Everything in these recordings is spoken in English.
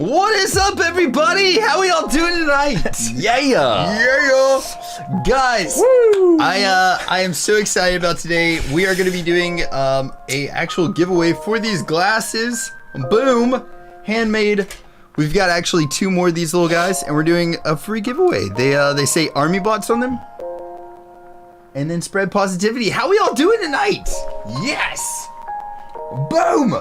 What is up, everybody? How are y'all doing tonight? Yeah. Guys, woo! I am so excited about today. We are going to be doing a actual giveaway for these glasses. Boom, handmade. We've got actually 2 more of these little guys, and we're doing a free giveaway. They say army bots on them, and then spread positivity. How are we all doing tonight? Yes. Boom.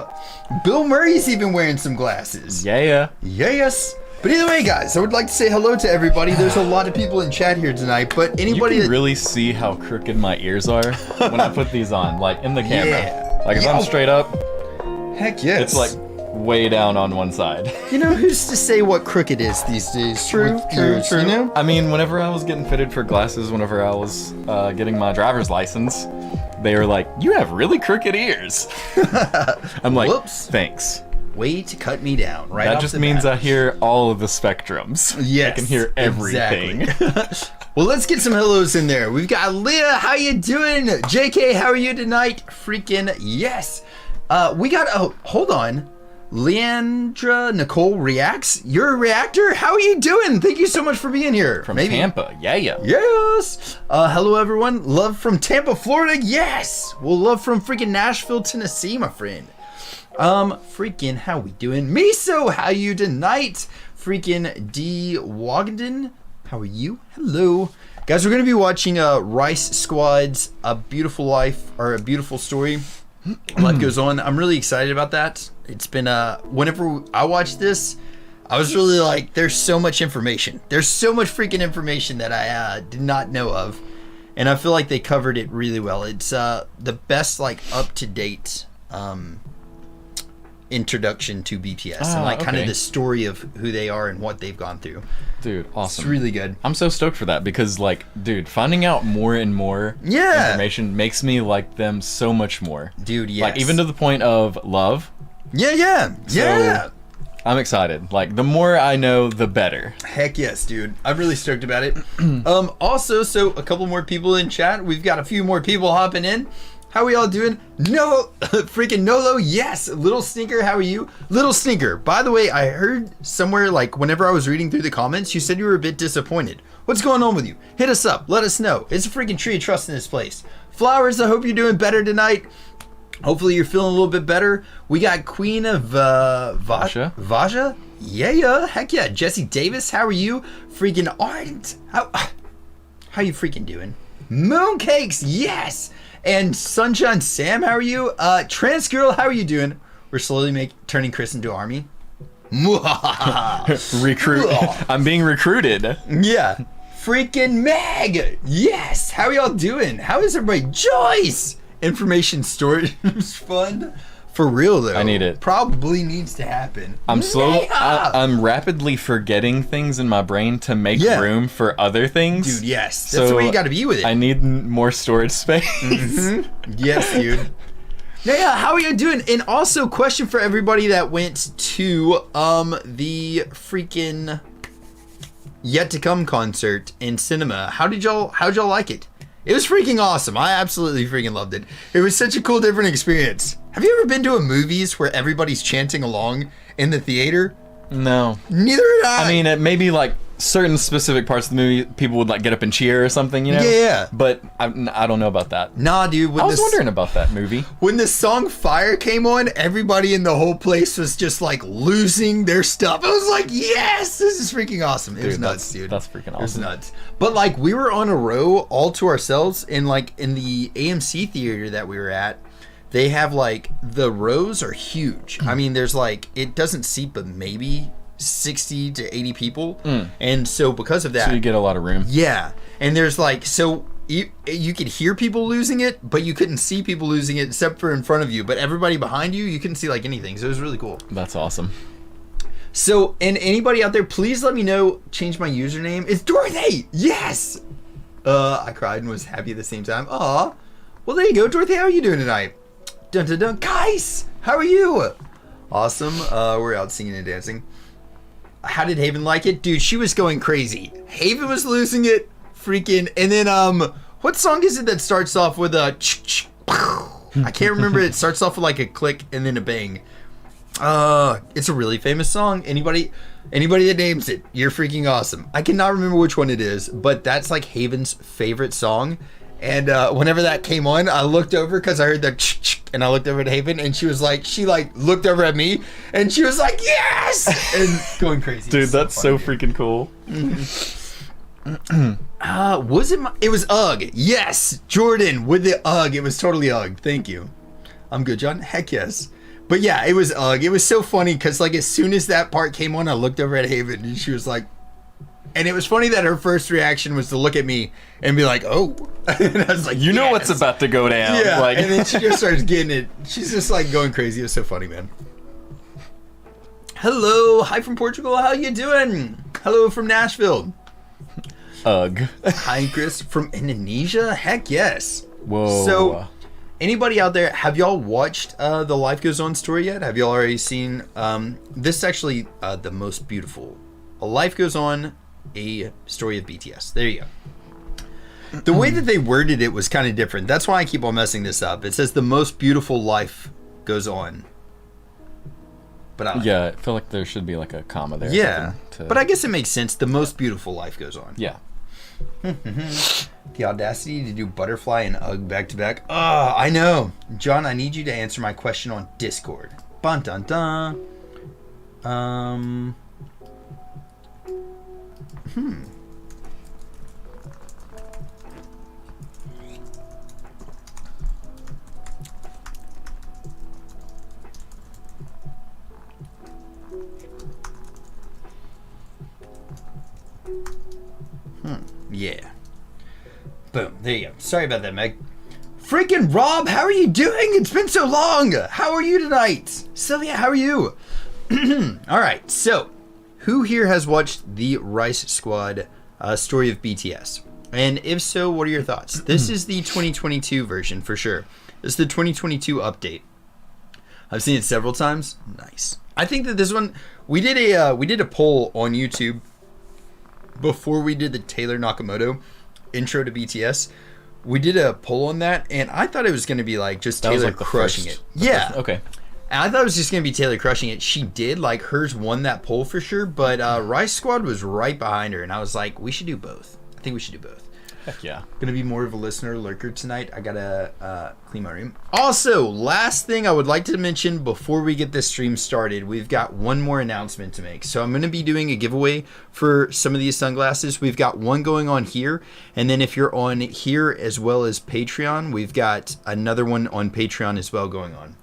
Bill Murray's even wearing some glasses. Yeah. Yes. But either way, guys, I would like to say hello to everybody. There's a lot of people in chat here tonight, but anybody you can really see how crooked my ears are when I put these on, like in the camera. Yeah. Like if I'm straight up, heck yes. it's like way down on one side. You know, who's to say what crooked is these days? With ears, you know? I mean, whenever I was getting fitted for glasses, whenever I was getting my driver's license, they were like, "You have really crooked ears." I'm like, Whoops. Thanks. Way to cut me down, right? That off just the means bat. I hear all of the spectrums. Yes, I can hear everything. Exactly. Well, let's get some hellos in there. We've got Leah, how you doing? JK, how are you tonight? Freaking yes. We got, hold on. Leandra Nicole Reacts. You're a reactor? How are you doing? Thank you so much for being here. From Tampa, yeah. Yes. Hello, everyone. Love from Tampa, Florida. Yes. Well, love from freaking Nashville, Tennessee, my friend. Freaking, how we doing? Miso, how you tonight? Freaking D. Wagenden, how are you? Hello. Guys, we're going to be watching Rice Squad's A Beautiful Life, or A Beautiful Story. Life Goes On. I'm really excited about that. It's been, whenever I watched this, I was really like, there's so much information. There's so much freaking information that I did not know of. And I feel like they covered it really well. It's the best, like, up-to-date introduction to BTS and like kind of the story of who they are and what they've gone through. Dude, awesome. It's really good. I'm so stoked for that because, like, dude, finding out more and more information makes me like them so much more. Dude, yes. Like, even to the point of love. Yeah. I'm excited. Like, the more I know, the better. Heck yes, dude. I'm really stoked about it. Also, so a couple more people in chat. We've got a few more people hopping in. How are y'all doing? No, freaking Nolo, yes. Little Stinker, how are you? Little Stinker, by the way, I heard somewhere, like, whenever I was reading through the comments, you said you were a bit disappointed. What's going on with you? Hit us up, let us know. It's a freaking tree of trust in this place. Flowers, I hope you're doing better tonight. Hopefully you're feeling a little bit better. We got Queen of Vaja. Vaja? Yeah, heck yeah. Jesse Davis, how are you? Freaking Ardent, how you freaking doing? Mooncakes, yes. And Sunshine Sam, how are you? Trans Girl, how are you doing? We're slowly turning Chris into Army. Recruit. I'm being recruited. Yeah. Freaking Meg. Yes. How are y'all doing? How is everybody? Joyce. Information storage fund. For real though. I need it. Probably needs to happen. I'm rapidly forgetting things in my brain to make room for other things. Dude, yes. That's the way you gotta be with it. I need more storage space. Yes, dude. Yeah, how are you doing? And also, question for everybody that went to the freaking Yet to Come concert in cinema. How'd y'all like it? It was freaking awesome. I absolutely freaking loved it. It was such a cool, different experience. Have you ever been to a movies where everybody's chanting along in the theater? No. Neither did I. I mean, it may be like certain specific parts of the movie, people would like get up and cheer or something, you know? Yeah. But I don't know about that. Nah, dude. I was wondering about that movie. When the song Fire came on, everybody in the whole place was just like losing their stuff. I was like, yes, this is freaking awesome. It was nuts, dude. That's freaking awesome. It was nuts. But like we were on a row all to ourselves and like in the AMC theater that we were at, they have like the rows are huge. I mean, there's like, it doesn't seat but maybe 60 to 80 people. And so because of that, so you get a lot of room. Yeah. And there's like, so you could hear people losing it, but you couldn't see people losing it except for in front of you. But everybody behind you, you couldn't see like anything. So it was really cool. That's awesome. So, and anybody out there, please let me know, change my username. It's Dorothy! Yes! I cried and was happy at the same time. Aw. Well, there you go. Dorothy, how are you doing tonight? Dun dun dun. Guys, how are you? Awesome. We're out singing and dancing. How did Haven like it? Dude, she was going crazy. Haven was losing it. Freaking. And then, what song is it that starts off with a I can't remember. It starts off with like a click and then a bang. It's a really famous song. Anybody that names it, you're freaking awesome. I cannot remember which one it is, but that's like Haven's favorite song. And whenever that came on, I looked over because I heard the and I looked over at Haven and she looked over at me and she was like, yes! And going crazy. Dude, that's so freaking cool. It was UGG. Yes, Jordan with the UGG. It was totally UGG. Thank you. I'm good, John. Heck yes. But yeah, it was UGG. It was so funny because like as soon as that part came on, I looked over at Haven and she was like, and it was funny that her first reaction was to look at me and be like, oh. And I was like, you know what's about to go down. Yeah, like. and then she just starts getting it. She's just like going crazy. It was so funny, man. Hello, hi from Portugal. How you doing? Hello from Nashville. Ugh. Hi, Chris from Indonesia. Heck yes. Whoa. So, anybody out there, have y'all watched the Life Goes On story yet? Have y'all already seen? This is actually the most beautiful. A Life Goes On, a story of BTS. There you go. The way that they worded it was kind of different. That's why I keep on messing this up. It says the most beautiful life goes on. But I feel like there should be like a comma there. Yeah, but I guess it makes sense. The most beautiful life goes on. Yeah. The audacity to do butterfly and UGG back to back. Oh, I know. John, I need you to answer my question on Discord. Bun dun dun. Yeah. Boom. There you go. Sorry about that, Meg. Freaking Rob, how are you doing? It's been so long. How are you tonight? Sylvia, how are you? All right. So, who here has watched the Rice Squad story of BTS? And if so, what are your thoughts? This is the 2022 version for sure. This is the 2022 update. I've seen it several times. Nice. I think that this one we did a poll on YouTube before we did the Taylor Nakamoto intro to BTS. We did a poll on that, and I thought it was going to be like just Taylor like crushing it. Yeah. Okay. And I thought it was just going to be Taylor crushing it. She did. Like, hers won that poll for sure, but Rice Squad was right behind her, and I was like, we should do both. I think we should do both. Heck yeah. Gonna be more of a listener lurker tonight. I gotta clean my room. Also, last thing I would like to mention before we get this stream started, we've got one more announcement to make. So I'm gonna be doing a giveaway for some of these sunglasses. We've got one going on here, and then if you're on here as well as Patreon, we've got another one on Patreon as well going on.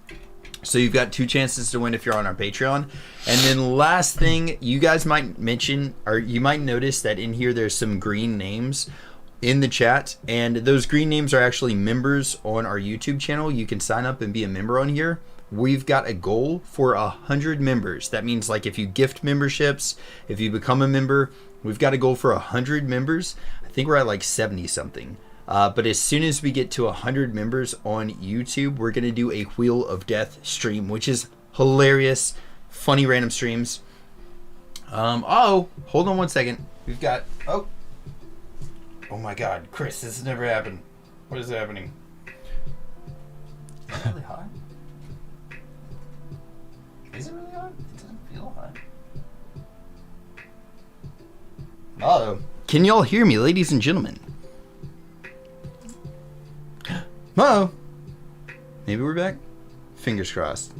So you've got 2 chances to win if you're on our Patreon. And then last thing, you guys might mention, or you might notice that in here there's some green names in the chat, and those green names are actually members on our YouTube channel. You can sign up and be a member on here. We've got a goal for 100 members. That means like if you gift memberships, if you become a member, we've got a goal for 100 members. I think we're at like 70 something. But as soon as we get to 100 members on YouTube, we're gonna do a Wheel of Death stream, which is hilarious, funny random streams. Oh, hold on one second. We've got oh my God, Chris, this has never happened. What is happening? Is it really hot? Is it really hot? It doesn't feel hot. Uh-oh. Can y'all hear me, ladies and gentlemen? Uh-oh. Maybe we're back? Fingers crossed.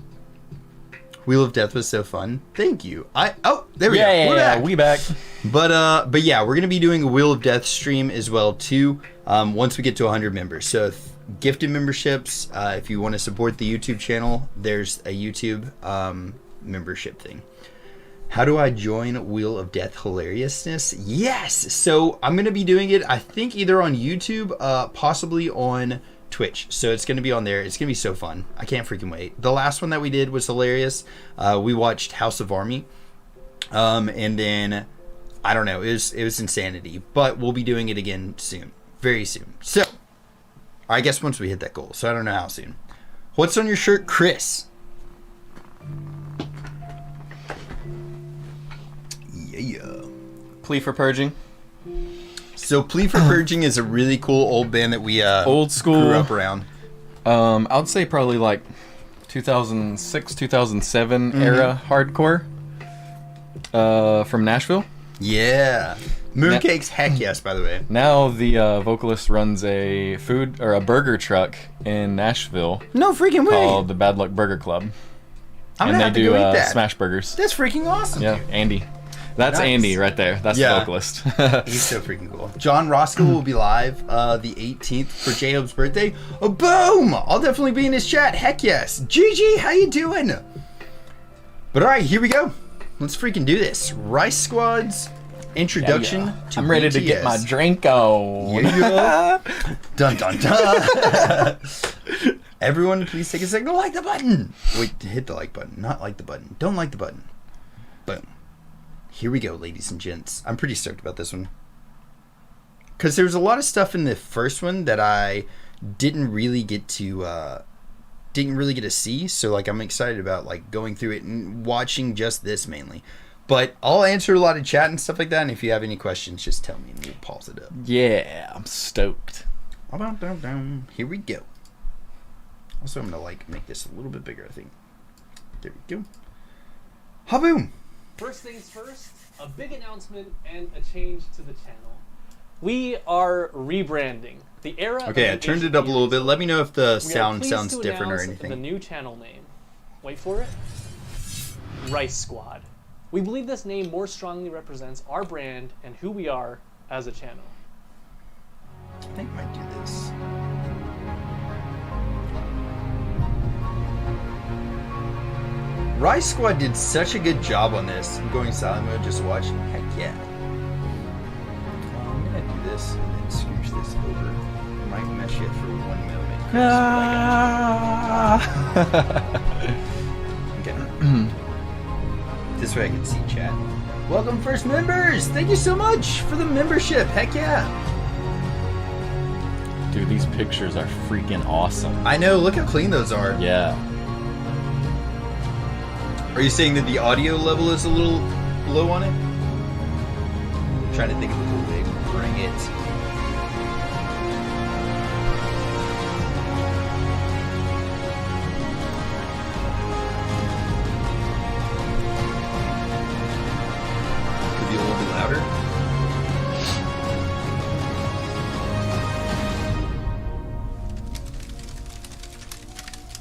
Wheel of Death was so fun. Thank you. There we go. We're back. We back. But yeah, we're gonna be doing a Wheel of Death stream as well too. Once we get to 100 members. So gifted memberships. If you want to support the YouTube channel, there's a YouTube membership thing. How do I join Wheel of Death hilariousness? Yes. So I'm gonna be doing it. I think either on YouTube, possibly on Twitch. So it's going to be on there. It's going to be so fun. I can't freaking wait. The last one that we did was hilarious. We watched House of Army. And then, I don't know, it was insanity. But we'll be doing it again soon. Very soon. So, I guess once we hit that goal. So I don't know how soon. What's on your shirt, Chris? Yeah. Plea for Purging. So Plea for Purging is a really cool old band that we old school grew up around. I would say probably like 2006, 2007 era hardcore. From Nashville. Yeah. Mooncakes, heck yes, by the way. Now the vocalist runs a food or a burger truck in Nashville. No freaking way. Called the Bad Luck Burger Club. I'm gonna have to go eat that. Smash burgers. That's freaking awesome. Yeah, dude. Andy. That's nice. Andy right there. That's the vocalist. He's so freaking cool. John Roscoe will be live the 18th for J-Hope's birthday. Oh, boom! I'll definitely be in his chat. Heck yes. Gigi, how you doing? But all right, here we go. Let's freaking do this. Rice Squad's introduction to I'm ready BTS. to get my drink on. Yeah. Dun dun dun. Everyone, please take a second to like the button. Wait, hit the like button, not like the button. Don't like the button. Boom. Here we go, ladies and gents. I'm pretty stoked about this one. Because there was a lot of stuff in the first one that I didn't really get to see. So, like, I'm excited about, like, going through it and watching just this mainly. But I'll answer a lot of chat and stuff like that. And if you have any questions, just tell me and we'll pause it up. Yeah, I'm stoked. Here we go. Also, I'm going to, like, make this a little bit bigger, I think. There we go. Ha-boom! First things first, a big announcement and a change to the channel. We are rebranding. The era. Okay, I turned it up a little bit. Let me know if the sound sounds to different or announce anything. The new channel name. Wait for it. Rice Squad. We believe this name more strongly represents our brand and who we are as a channel. I think I might do this. Rice Squad did such a good job on this. I'm going silent mode, just watching. Heck yeah. I'm gonna do this and then scooch this over. I might mesh it for 1 moment. Okay. This way I can see chat. Welcome, first members! Thank you so much for the membership. Heck yeah. Dude, these pictures are freaking awesome. I know. Look how clean those are. Yeah. Are you saying that the audio level is a little low on it? I'm trying to think of a cool way to bring it. Could be a little bit louder.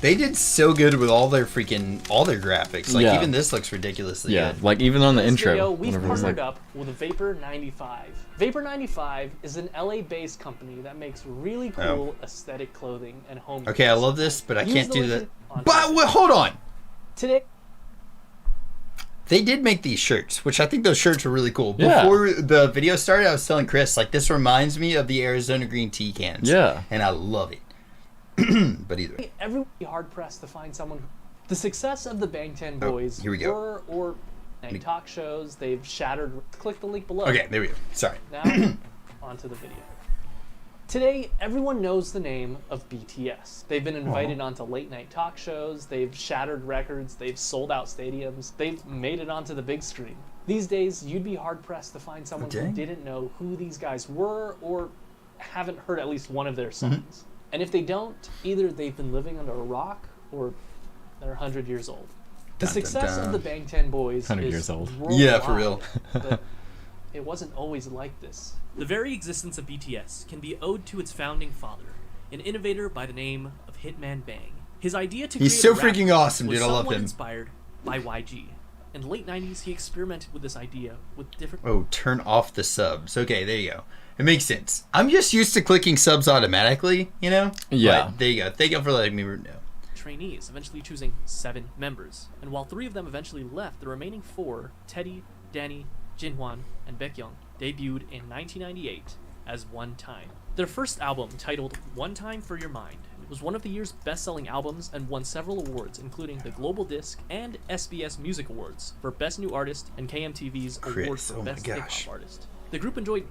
They did so good with all their graphics. Like, even this looks ridiculously good. Like even on the In this intro. video, we've whenever it's partnered like, up with Vapor 95. Vapor 95 is an LA-based company that makes really cool aesthetic clothing and home. Okay, I love this, but I Use can't the do link that. on But wait, hold on. Today. They did make these shirts, which I think those shirts were really cool. Yeah. Before the video started, I was telling Chris, like, this reminds me of the Arizona green tea cans. Yeah. And I love it. But either way. Everyone would be hard pressed to find someone. The success of the Bangtan Boys here we go. were or talk shows they've shattered. Click the link below. Okay, there we go. Sorry. Now, onto the video. Today, everyone knows the name of BTS. They've been invited onto late night talk shows, they've shattered records, they've sold out stadiums, they've made it onto the big screen. These days, you'd be hard pressed to find someone who didn't know who these guys were or haven't heard at least one of their songs. And if they don't, either they've been living under a rock or they're 100 years old. The success of the Bangtan Boys 100 is years old. Yeah, for real. But it wasn't always like this. The very existence of BTS can be owed to its founding father, an innovator by the name of Hitman Bang. His idea to He's create so a rap freaking awesome, was dude. I love somewhat him. inspired by YG. In the late 90s, he experimented with this idea with different Oh, turn off the subs. Okay, there you go. It makes sense. I'm just used to clicking subs automatically, you know? Yeah. But there you go. Thank you for letting me know. trainees, eventually choosing 7 members. And while 3 of them eventually left, the remaining 4, Teddy, Danny, Jinhwan, and Baekhyun, debuted in 1998 as One Time. Their first album, titled One Time for Your Mind, was one of the year's best-selling albums and won several awards, including the Global Disc and SBS Music Awards for Best New Artist and KMTV's award for Best Hip-Hop Artist. The group enjoyed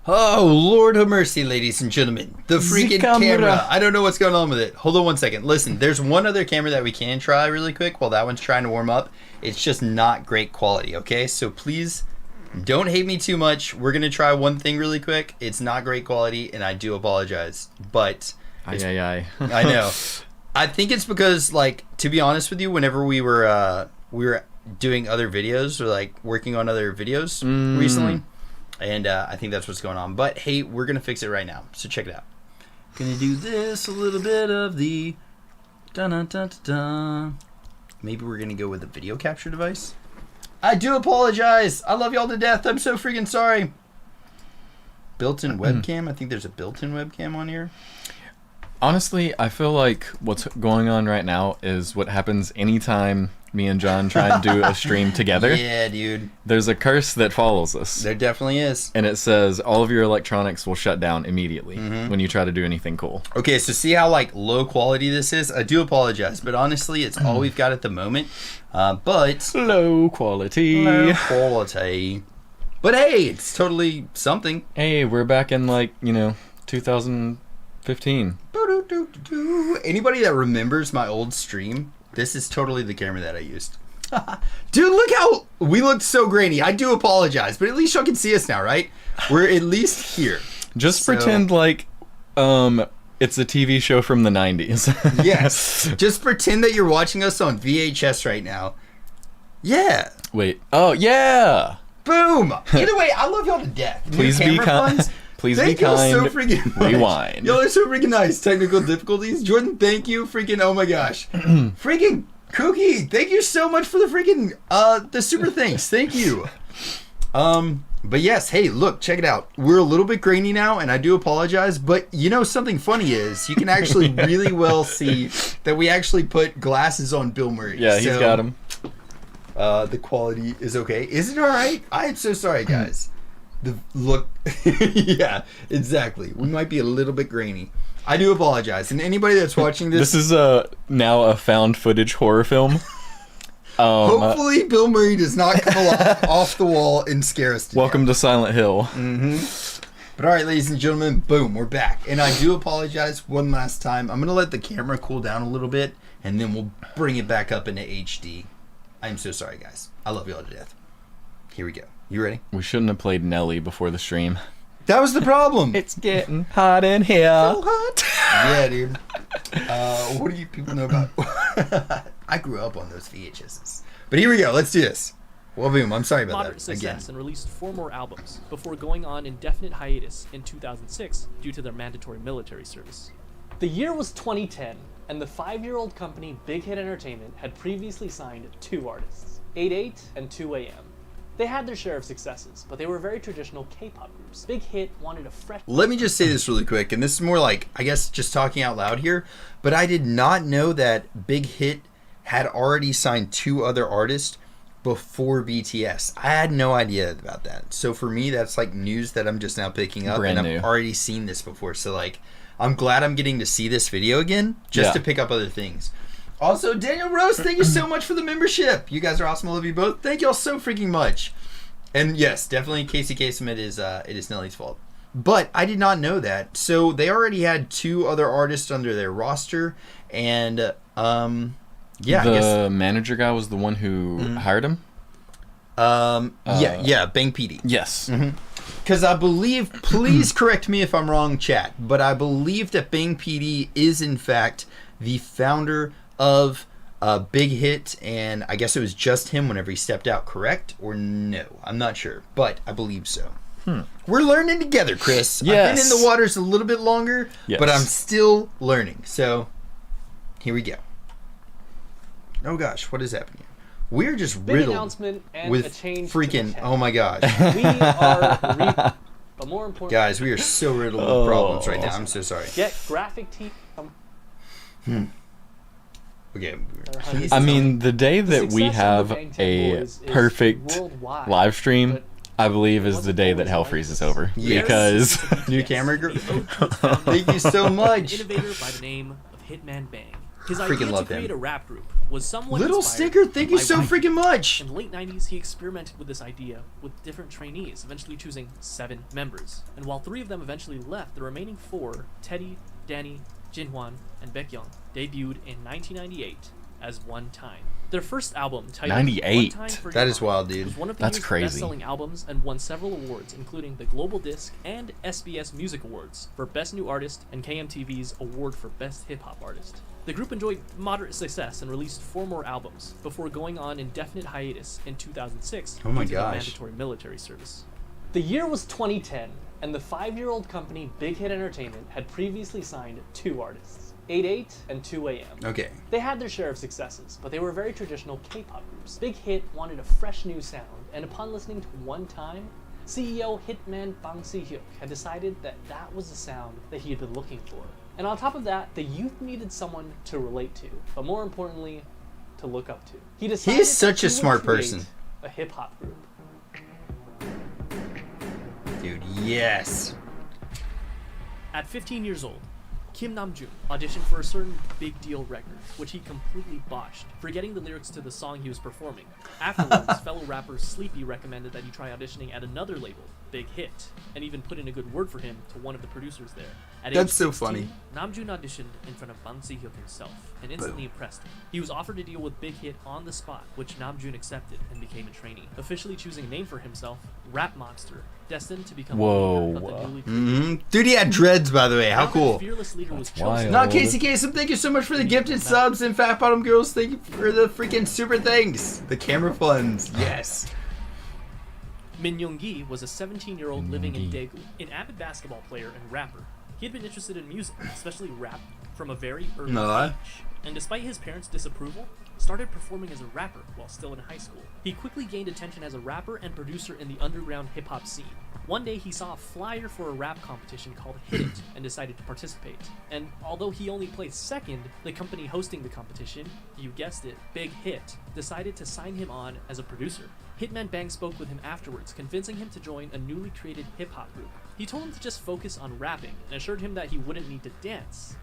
Oh, Lord have mercy, ladies and gentlemen. The freaking camera. I don't know what's going on with it. Hold on one second. Listen, there's one other camera that we can try really quick while that one's trying to warm up. It's just not great quality, okay? So please don't hate me too much. We're going to try one thing really quick. It's not great quality, and I do apologize. But I know. I think it's because, like, to be honest with you, whenever we were doing other videos or, like, working on other videos recently, and I think that's what's going on. But hey, we're gonna fix it right now. So check it out. Gonna do this a little bit of the dun dun dun dun dun. Maybe we're gonna go with a video capture device. I do apologize. I love y'all to death. I'm so freaking sorry. Built-in webcam. I think there's a built-in webcam on here. Honestly, I feel like what's going on right now is what happens anytime me and John try and do a stream together, Yeah, dude. there's a curse that follows us. There definitely is. And it says all of your electronics will shut down immediately when you try to do anything cool. Okay, so see how like low quality this is? I do apologize, but honestly, it's all we've got at the moment. But Low quality. low quality. But hey, it's totally something. Hey, we're back in 2015. Anybody that remembers my old stream, this is totally the camera that I used. Dude, look how we looked so grainy. I do apologize, but at least y'all can see us now, right? We're at least here. Just So- pretend like it's a TV show from the 90s. Yes. Just pretend that you're watching us on VHS right now. Yeah. Wait. Oh, yeah. Boom. Either way, I love y'all to death. New Please be camera kind. funds. Please be Thank y'all kind. so freaking much. Rewind. Y'all are so freaking nice. Technical difficulties. Jordan, thank you. Freaking, oh my gosh. Freaking Cookie, thank you so much for the freaking, the super thanks. Thank you. But yes, hey, look, check it out. We're a little bit grainy now, and I do apologize, but you know something funny is you can actually really well see that we actually put glasses on Bill Murray. Yeah, he's got him. The quality is okay. Is it all right? I am so sorry, guys. The look, yeah, exactly. We might be a little bit grainy. I do apologize. And anybody that's watching this, This is now a found footage horror film. hopefully Bill Murray does not come off the wall and scare us to Welcome death. to Silent Hill. But all right, ladies and gentlemen, boom, we're back. And I do apologize one last time. I'm going to let the camera cool down a little bit, and then we'll bring it back up into HD. I'm so sorry, guys. I love you all to death. Here we go. You ready? We shouldn't have played Nelly before the stream. That was the problem. It's getting hot in here. Yeah, dude. What do you people know about? I grew up on those VHSs. But here we go. Let's do this. Well, boom. I'm sorry about Moderate that again. success and released 4 more albums before going on indefinite hiatus in 2006 due to their mandatory military service. The year was 2010, and the 5-year-old company Big Hit Entertainment had previously signed 2 artists, 88 and 2AM. They had their share of successes, but they were very traditional K-pop groups. Big Hit wanted a fresh... Let me just say this really quick, and this is more like, I guess, just talking out loud here, but I did not know that Big Hit had already signed 2 other artists before BTS. I had no idea about that. So for me, that's like news that I'm just now picking up, Brand and new. I've already seen this before. So like, I'm glad I'm getting to see this video again, just to pick up other things. Also, Daniel Rose, thank you so much for the membership. You guys are awesome. I love you both. Thank you all so freaking much. And yes, definitely Casey Kasem, it is Nelly's fault. But I did not know that. So they already had 2 other artists under their roster, and yeah, I guess The manager guy was the one who hired him? yeah, Bang PD. Yes. Because I believe, please correct me if I'm wrong, chat, but I believe that Bang PD is in fact the founder of Big Hit, and I guess it was just him whenever he stepped out, correct? Or no? I'm not sure, but I believe so. We're learning together, Chris. I've been Yes. in the waters a little bit longer, Yes. but I'm still learning. So, here we go. Oh gosh, what is happening? We're just Big riddled announcement and with a change to the freaking, channel. oh my gosh. We are... but more important... Guys, we are so riddled with problems right now. I'm so sorry. Get graphic tee... Okay. I mean, the day that we success of the have Bang 10 a Boys is perfect worldwide, live stream, but I believe is wasn't the day that always Hell like freezes this. over. Yes. Because New camera group. Thank Thank you so much. Innovator by the name of Hitman Bang. His Freaking idea to love create him. a rap group was somewhat Little inspired sticker, thank you by so White. freaking much. In the late 90s, he experimented with this idea with different trainees, eventually choosing 7 members. And while 3 of them eventually left, the remaining 4, Teddy, Danny, Jinhwan, and Baekhyun, debuted in 1998 as One Time. Their first album, titled 98. One Time for That Your is Mind, wild, dude. was one of the That's year's crazy. best-selling albums and won several awards, including the Global Disc and SBS Music Awards for Best New Artist and KMTV's Award for Best Hip Hop Artist. The group enjoyed moderate success and released 4 more albums before going on indefinite hiatus in 2006 Oh my due to their gosh. mandatory military service. The year was 2010, and the 5-year-old company Big Hit Entertainment had previously signed 2 artists, 88 and 2AM. Okay. They had their share of successes, but they were very traditional K-pop groups. Big Hit wanted a fresh new sound, and upon listening to One Time, CEO Hitman Bang Si-hyuk had decided that that was the sound that he had been looking for. And on top of that, the youth needed someone to relate to, but more importantly, to look up to. He decided is such that a he would smart create person. A hip hop group. Dude, yes. At 15 years old, Kim Namjoon auditioned for a certain big deal record, which he completely botched, forgetting the lyrics to the song he was performing. Afterwards, fellow rapper Sleepy recommended that he try auditioning at another label, Big Hit, and even put in a good word for him to one of the producers there. At That's age so 16, funny. Namjoon auditioned in front of Ban Si-hyuk himself and instantly impressed him. He was offered a deal with Big Hit on the spot, which Namjoon accepted and became a trainee, officially choosing a name for himself, Rap Monster, destined to become Whoa. the leader of the newly created. Dude, he had dreads, by the way. How Now that cool. fearless leader was wild. chosen. Not Casey Kasem, thank you so much for the gifted subs, and Fat Bottom Girls, thank you for the freaking super thanks. The camera funds, yes. Min Young-gi was a 17-year-old living in Daegu, an avid basketball player and rapper. He had been interested in music, especially rap, from a very early age, and despite his parents' disapproval, started performing as a rapper while still in high school. He quickly gained attention as a rapper and producer in the underground hip-hop scene. One day he saw a flyer for a rap competition called Hit It and decided to participate. And although he only placed second, the company hosting the competition, you guessed it, Big Hit, decided to sign him on as a producer. Hitman Bang spoke with him afterwards, convincing him to join a newly created hip-hop group. He told him to just focus on rapping and assured him that he wouldn't need to dance.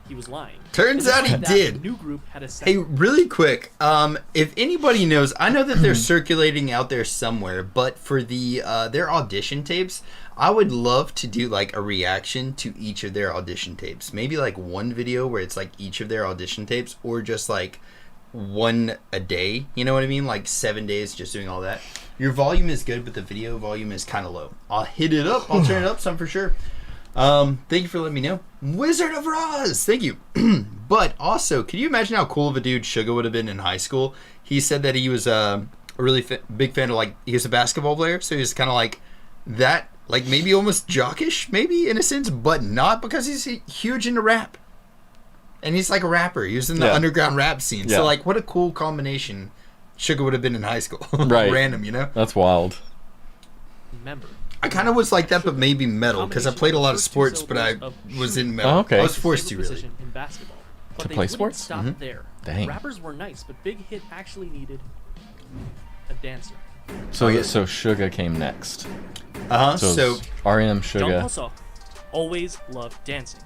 He was lying. Turns out he Despite that, did. The new group had a Hey, second. really quick, if anybody knows, I know that they're circulating out there somewhere, but for the their audition tapes, I would love to do like a reaction to each of their audition tapes. Maybe like one video where it's like each of their audition tapes, or just like one a day. You know what I mean? Like 7 days just doing all that. Your volume is good, but the video volume is kind of low. I'll hit it up. I'll turn it up some for sure. Thank you for letting me know. Wizard of Oz, thank you. But also, can you imagine how cool of a dude Suga would have been in high school? He said that he was a really big fan of, like, he was a basketball player, so he was kind of like that, like maybe almost jockish, maybe in a sense, but not, because he's huge into rap. And he's like a rapper. He was in the underground rap scene. So, like, what a cool combination Suga would have been in high school. Right. Random, you know? That's wild. Remember. I kind of was like that, but maybe metal, because I played a lot of sports, but I was in metal. Oh, okay. I was forced to, Favorite really. position in basketball. But To they play wouldn't sports? Stop there. Dang. Rappers were nice, but Big Hit actually needed a dancer. So Suga came next. So R.E.M. Jung Suga. Ho-seok always loved dancing.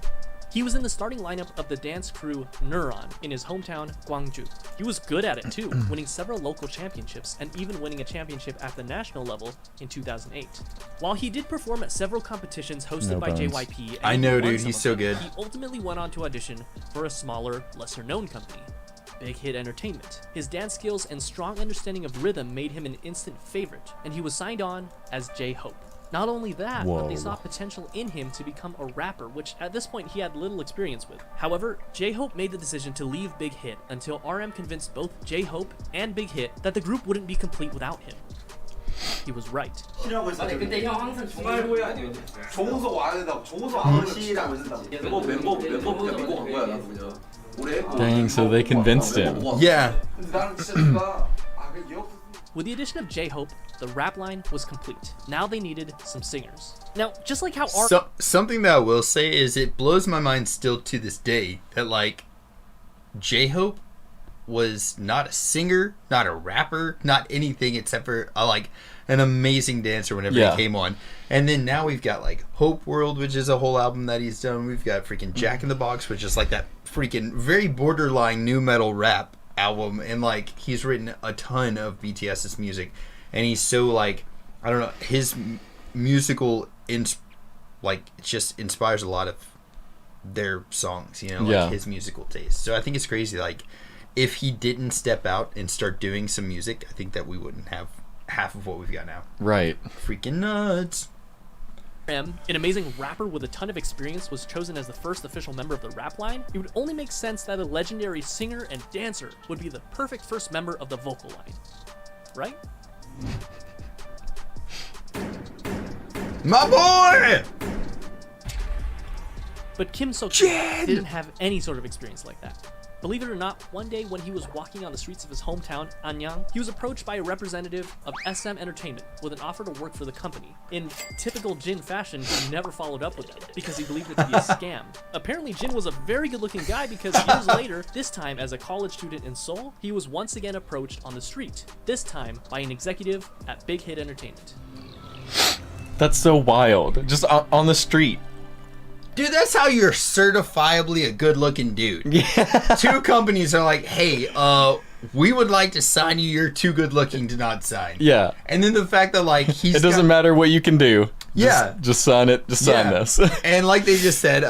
He was in the starting lineup of the dance crew Neuron in his hometown, Gwangju. He was good at it too, winning several local championships and even winning a championship at the national level in 2008. While he did perform at several competitions hosted No by bones. JYP, and I even know, won dude, some he's of so them, good. He ultimately went on to audition for a smaller, lesser-known company, Big Hit Entertainment. His dance skills and strong understanding of rhythm made him an instant favorite, and he was signed on as J-Hope. Not only that, but they Whoa. saw potential in him to become a rapper, which at this point he had little experience with. However, J-Hope made the decision to leave Big Hit until RM convinced both J-Hope and Big Hit that the group wouldn't be complete without him. He was right. 아니 근데 형 항상 종소 와야 된다고 종소 안 시라고 했다고 멤버가 믿고 간 거야 나도 그냥 올해 Dang, so they convinced him. yeah. 근데 나는 진짜 누가 그냥 얘 없었으면 With the addition of J-Hope, the rap line was complete. Now they needed some singers. Now, just like how Something that I will say is it blows my mind still to this day that, like, J-Hope was not a singer, not a rapper, not anything except for like an amazing dancer whenever he came on. And then now we've got like Hope World, which is a whole album that he's done. We've got freaking Jack in the Box, which is like that freaking very borderline new metal rap album. And like he's written a ton of BTS's music, and he's so like, I don't know, his musical like it just inspires a lot of their songs, you know, like his musical taste. So I think it's crazy, like if he didn't step out and start doing some music, I think that we wouldn't have half of what we've got now. Right. Freaking nuts. M, an amazing rapper with a ton of experience, was chosen as the first official member of the rap line, it would only make sense that a legendary singer and dancer would be the perfect first member of the vocal line. Right? My boy! But Kim So-kyun didn't have any sort of experience like that. Believe it or not, one day when he was walking on the streets of his hometown, Anyang, he was approached by a representative of SM Entertainment with an offer to work for the company. In typical Jin fashion, he never followed up with them because he believed it to be a scam. Apparently, Jin was a very good-looking guy because years later, this time as a college student in Seoul, he was once again approached on the street, this time by an executive at Big Hit Entertainment. That's so wild. Just on the street. Dude, that's how you're certifiably a good-looking dude. Yeah. Two companies are like, hey, we would like to sign you. You're too good-looking to not sign. Yeah. And then the fact that, like, it doesn't matter what you can do. Yeah. Just sign it. Just sign this. And like they just said,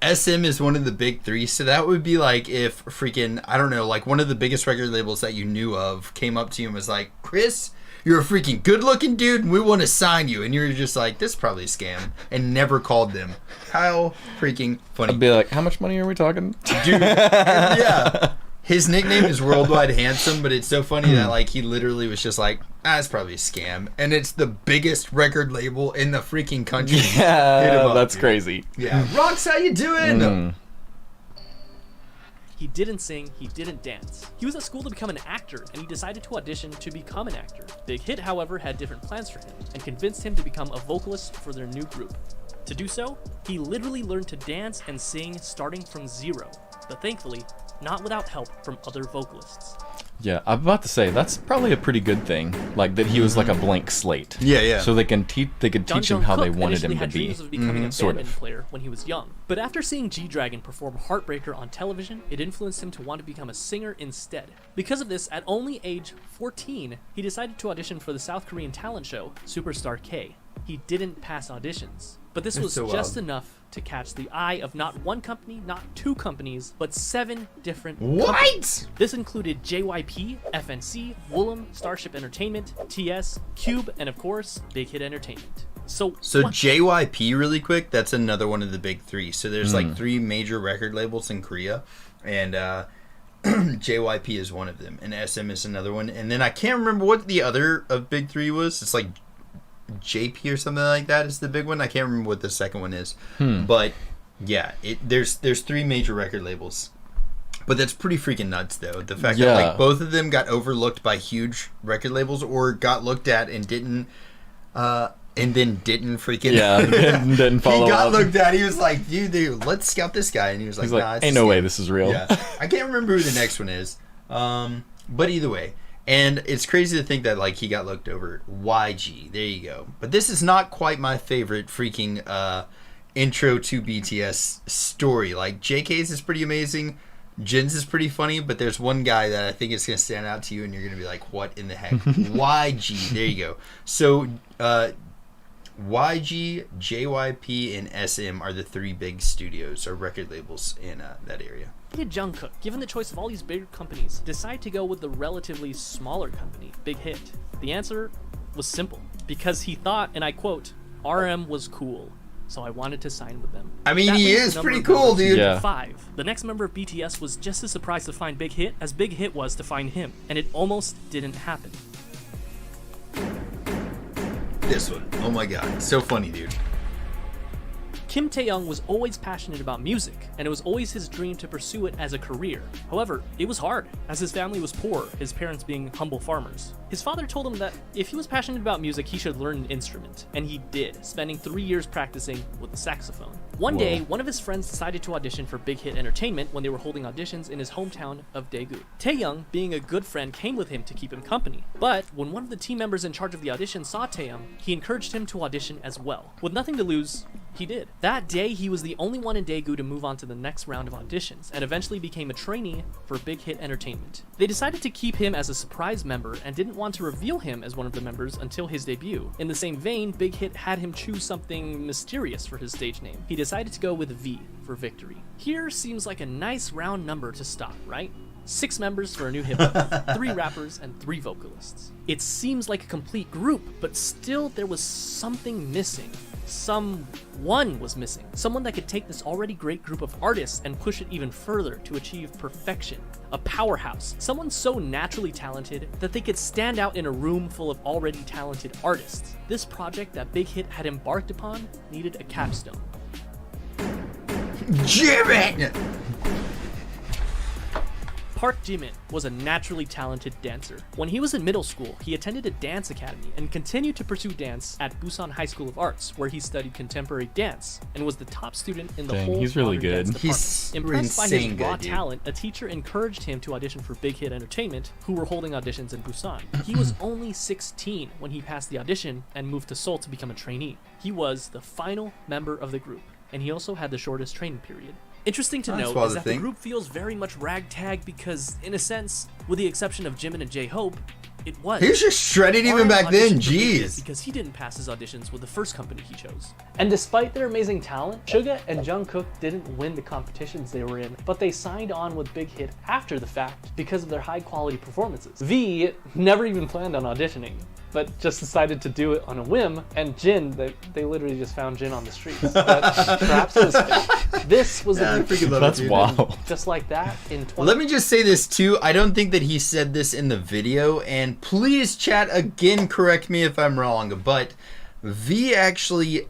SM is one of the big three. So that would be like if freaking, I don't know, like one of the biggest record labels that you knew of came up to you and was like, Chris, you're a freaking good-looking dude, and we want to sign you. And you're just like, this is probably a scam, and never called them. How freaking funny. I'd be like, how much money are we talking? Dude, yeah. His nickname is Worldwide Handsome, but it's so funny that like he literally was just like, it's probably a scam. And it's the biggest record label in the freaking country. Yeah, that's crazy. Yeah. Rox, how you doing? He didn't sing, he didn't dance. He was at school to become an actor, and he decided to audition to become an actor. Big Hit, however, had different plans for him, and convinced him to become a vocalist for their new group. To do so, he literally learned to dance and sing starting from zero, but thankfully, not without help from other vocalists. Yeah, I'm about to say that's probably a pretty good thing. Like that he was like a blank slate. Yeah, yeah. So they could teach him how they wanted him to had be. Dreams of becoming a sort badminton of player when he was young. But after seeing G-Dragon perform Heartbreaker on television, it influenced him to want to become a singer instead. Because of this, at only age 14, he decided to audition for the South Korean talent show Superstar K. He didn't pass auditions, but this was just enough to catch the eye of not one company, not two companies, but 7 different companies. This included JYP, FNC, Woollim, Starship Entertainment, TS, Cube, and of course, Big Hit Entertainment. So JYP, really quick, that's another one of the big three. So there's like 3 major record labels in Korea, and JYP is one of them, and SM is another one. And then I can't remember what the other of big 3 was. It's like JP or something like that is the big one. I can't remember what the second one is. But yeah, there's 3 major record labels. But that's pretty freaking nuts though. The fact that like both of them got overlooked by huge record labels or got looked at and didn't freaking didn't follow up. He got looked at. He was like, dude, let's scout this guy. And he was like, nah, it's ain't no way this is real. Yeah. I can't remember who the next one is. But either way. And it's crazy to think that like he got looked over. YG, there you go. But this is not quite my favorite freaking intro to BTS story. Like JK's is pretty amazing, Jin's is pretty funny, but there's one guy that I think is gonna stand out to you, and you're gonna be like, "What in the heck?" YG, there you go. So YG, JYP, and SM are the 3 big studios or record labels in that area. Did Jungkook, given the choice of all these bigger companies, decide to go with the relatively smaller company, Big Hit? The answer was simple. Because he thought, and I quote, RM was cool, so I wanted to sign with them. I mean, he is pretty cool, dude. Yeah. 5. The next member of BTS was just as surprised to find Big Hit as Big Hit was to find him, and it almost didn't happen. This one, oh my god, so funny, dude. Kim Tae-young was always passionate about music, and it was always his dream to pursue it as a career. However, it was hard, as his family was poor, his parents being humble farmers. His father told him that if he was passionate about music, he should learn an instrument, and he did, spending 3 years practicing with the saxophone. One day, one of his friends decided to audition for Big Hit Entertainment when they were holding auditions in his hometown of Daegu. Taeyoung, being a good friend, came with him to keep him company. But when one of the team members in charge of the audition saw Taeyoung, he encouraged him to audition as well. With nothing to lose, he did. That day, he was the only one in Daegu to move on to the next round of auditions, and eventually became a trainee for Big Hit Entertainment. They decided to keep him as a surprise member and didn't want to reveal him as one of the members until his debut. In the same vein, Big Hit had him choose something mysterious for his stage name. He decided to go with V for victory. Here seems like a nice round number to stop, right? 6 members for a new hip hop, 3 rappers, and 3 vocalists. It seems like a complete group, but still there was something missing. Someone was missing. Someone that could take this already great group of artists and push it even further to achieve perfection. A powerhouse. Someone so naturally talented that they could stand out in a room full of already talented artists. This project that Big Hit had embarked upon needed a capstone. Jimin! Park Jimin was a naturally talented dancer. When he was in middle school, he attended a dance academy and continued to pursue dance at Busan High School of Arts, where he studied contemporary dance and was the top student in the Dang, whole he's really modern good. dance He's department. Impressed by his insane raw good, dude. talent, a teacher encouraged him to audition for Big Hit Entertainment, who were holding auditions in Busan. He was only 16 when he passed the audition and moved to Seoul to become a trainee. He was the final member of the group, and he also had the shortest training period. Interesting to That's note wild is to that the think. group feels very much ragtag because, in a sense, with the exception of Jimin and J-Hope, it was. He was just shredded even Arm back then. auditioned for Big Hit Jeez. because he didn't pass his auditions with the first company he chose. And despite their amazing talent, Suga and Jungkook didn't win the competitions they were in, but they signed on with Big Hit after the fact because of their high quality performances. V never even planned on auditioning, but just decided to do it on a whim, and Jin, they literally just found Jin on the streets. But perhaps it was fake. This was Yeah, I the freaking love That's it, dude. wild. just like that in 20. Let me just say this too. I don't think that he said this in the video, and please chat again, correct me if I'm wrong, but V actually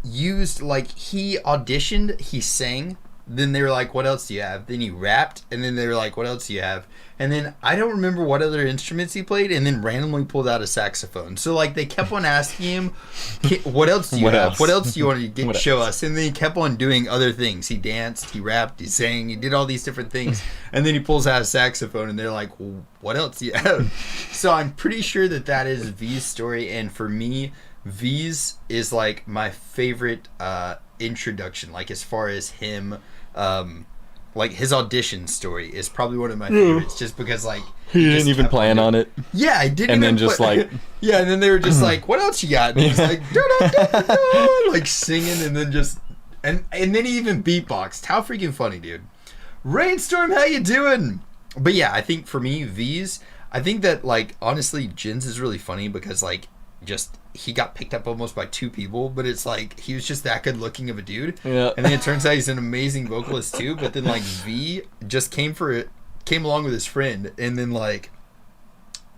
used, like, he auditioned, he sang, then they were like, what else do you have? Then he rapped, and then they were like, what else do you have? And then I don't remember what other instruments he played, and then randomly pulled out a saxophone. So, like, they kept on asking him, what else do you What have? else? What else do you want to What show else? us? And then he kept on doing other things. He danced, he rapped, he sang, he did all these different things. And then he pulls out a saxophone, and they're like, well, what else do you have? So I'm pretty sure that that is V's story, and for me, V's is, like, my favorite introduction, like, as far as him, like, his audition story is probably one of my favorites, just because, like, He just didn't even kept plan doing- on it. Yeah, I didn't And even then just, like- yeah, and then they were just like, what else you got? And he's like, "Da-da-da-da-da," like, singing, and then just, and then he even beatboxed. How freaking funny, dude. Rainstorm, how you doing? But yeah, I think for me, V's, I think that, like, honestly, Jin's is really funny because, like, just, he got picked up almost by two people, but it's like, he was just that good looking of a dude. Yeah. And then it turns out he's an amazing vocalist too, but then, like, V just came along with his friend, and then, like,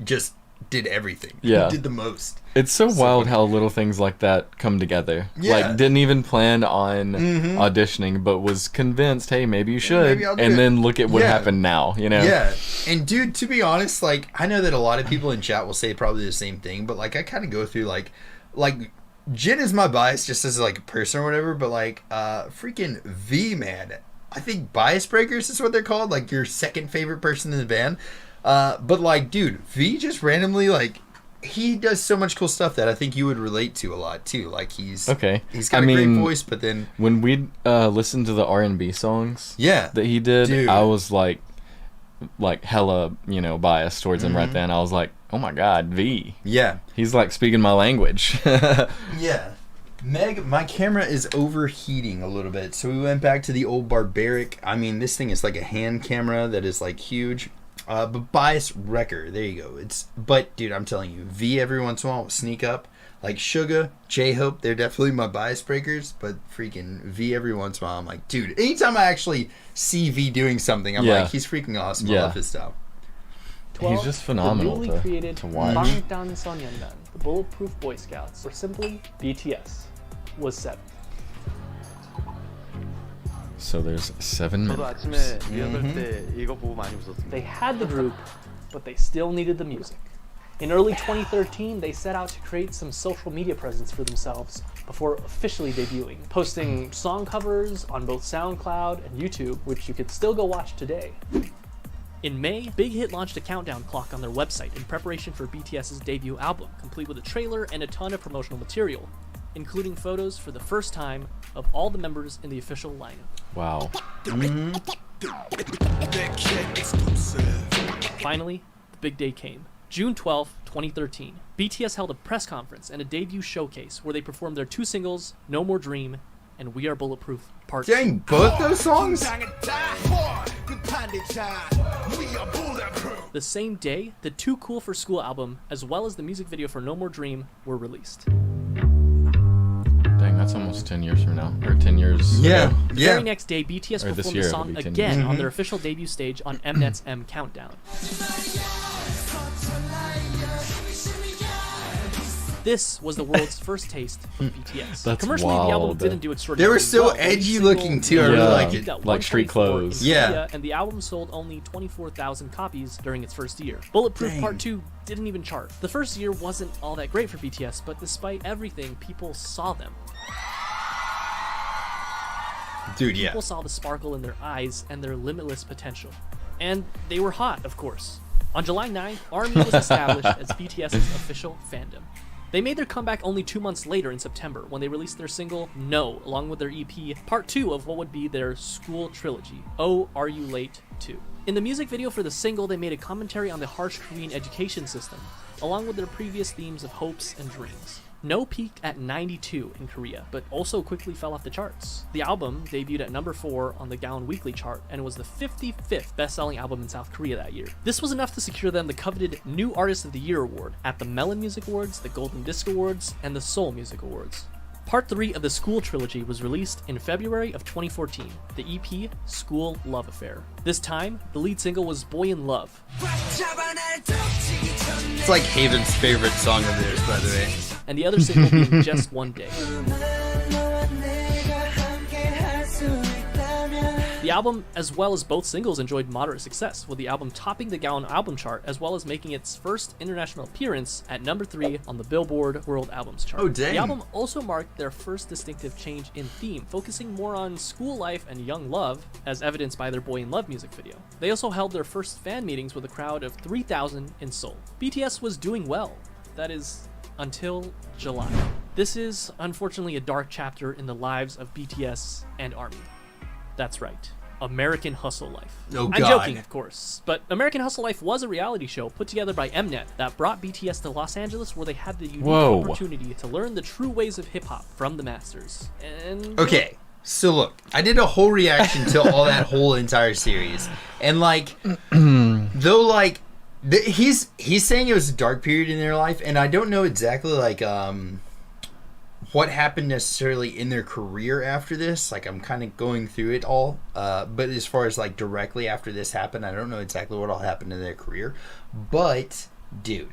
just did everything. Yeah. He did the most. It's so So wild funny. how little things like that come together. Yeah. Like, didn't even plan on auditioning, but was convinced, hey, maybe you should. maybe I'll do And it. then look at what Yeah. happened now, you know? Yeah. And dude, to be honest, like, I know that a lot of people in chat will say probably the same thing, but, like, I kind of go through, like Jin is my bias just as, like, a person or whatever, but, like, freaking V, man. I think bias breakers is what they're called, like, your second favorite person in the band. But, like, dude, V just randomly, like, he does so much cool stuff that I think you would relate to a lot too. Like, he's got I a great mean, voice, but then When we listened to the R&B songs yeah, that he did, Dude. I was like hella, biased towards him right then. I was like, oh my God, V. yeah, He's like speaking my language. yeah. Meg, my camera is overheating a little bit, so we went back to the old barbaric. I mean, this thing is like a hand camera that is, like, huge. But bias wrecker, there you go. But dude, I'm telling you, V every once in a while will sneak up. Like Suga, J-Hope, they're definitely my bias breakers. But freaking V every once in a while, I'm like, dude. Anytime I actually see V doing something, I'm Yeah. like, he's freaking awesome. I Yeah. love his style. 12, He's just phenomenal the newly to created watch. Bangtan Sonyeondan, the Bulletproof Boy Scouts, or simply BTS, was 7. So there's 7 저도 members. 아침에 리허설 때 이거 보고 많이 웃었습니다. They had the group, but they still needed the music. In early 2013, they set out to create some social media presence for themselves before officially debuting, posting song covers on both SoundCloud and YouTube, which you could still go watch today. In May, Big Hit launched a countdown clock on their website in preparation for BTS's debut album, complete with a trailer and a ton of promotional material, including photos for the first time of all the members in the official lineup. Wow. Finally, the big day came. June 12, 2013, BTS held a press conference and a debut showcase where they performed their 2 singles, No More Dream and We Are Bulletproof Part 2. Dang, both those songs? The same day, the Too Cool for School album, as well as the music video for No More Dream, were released. Dang, that's almost 10 years from now. Or 10 years Yeah, ago. The yeah. very next day, BTS Or this performed year the it'll song be 10 again years. on their official debut stage on Mnet's M Countdown. This was the world's first taste of BTS. That's Commercially, the album wild. didn't do They extraordinarily were so well. The edgy single looking too. I really Yeah. like peaked it. at Like street 1.4 in clothes. Yeah. Korea, and the album sold only 24,000 copies during its first year. Bulletproof Dang. Part 2 didn't even chart. The first year wasn't all that great for BTS, but despite everything, people saw them. Dude, yeah. People saw the sparkle in their eyes and their limitless potential. And they were hot, of course. On July 9th, ARMY was established as BTS's official fandom. They made their comeback only 2 months later in September when they released their single No, along with their EP, part 2 of what would be their school trilogy, Oh, Are You Late 2. In the music video for the single, they made a commentary on the harsh Korean education system, along with their previous themes of hopes and dreams. No peaked at 92 in Korea, but also quickly fell off the charts. The album debuted at number 4 on the Gaon Weekly chart and was the 55th best-selling album in South Korea that year. This was enough to secure them the coveted New Artist of the Year award at the Melon Music Awards, the Golden Disc Awards, and the Seoul Music Awards. Part 3 of the School Trilogy was released in February of 2014, the EP School Love Affair. This time, the lead single was Boy in Love. It's like Haven's favorite song of theirs, by the way. And the other single being Just One Day. The album, as well as both singles, enjoyed moderate success, with the album topping the Gaon album chart, as well as making its first international appearance at number 3 on the Billboard World Albums chart. Oh, dang. The album also marked their first distinctive change in theme, focusing more on school life and young love, as evidenced by their Boy in Love music video. They also held their first fan meetings with a crowd of 3,000 in Seoul. BTS was doing well. That is, until July. This is, unfortunately, a dark chapter in the lives of BTS and ARMY. That's right. American Hustle Life. Oh, I'm God. joking, of course, but American Hustle Life was a reality show put together by Mnet that brought BTS to Los Angeles, where they had the unique Whoa. opportunity to learn the true ways of hip-hop from the masters. And Okay, so look, I did a whole reaction to all that whole entire series, and like, though like, he's saying it was a dark period in their life, and I don't know exactly like what happened necessarily in their career after this. Like, I'm kind of going through it all, but as far as like directly after this happened, I don't know exactly what all happened in their career. But dude,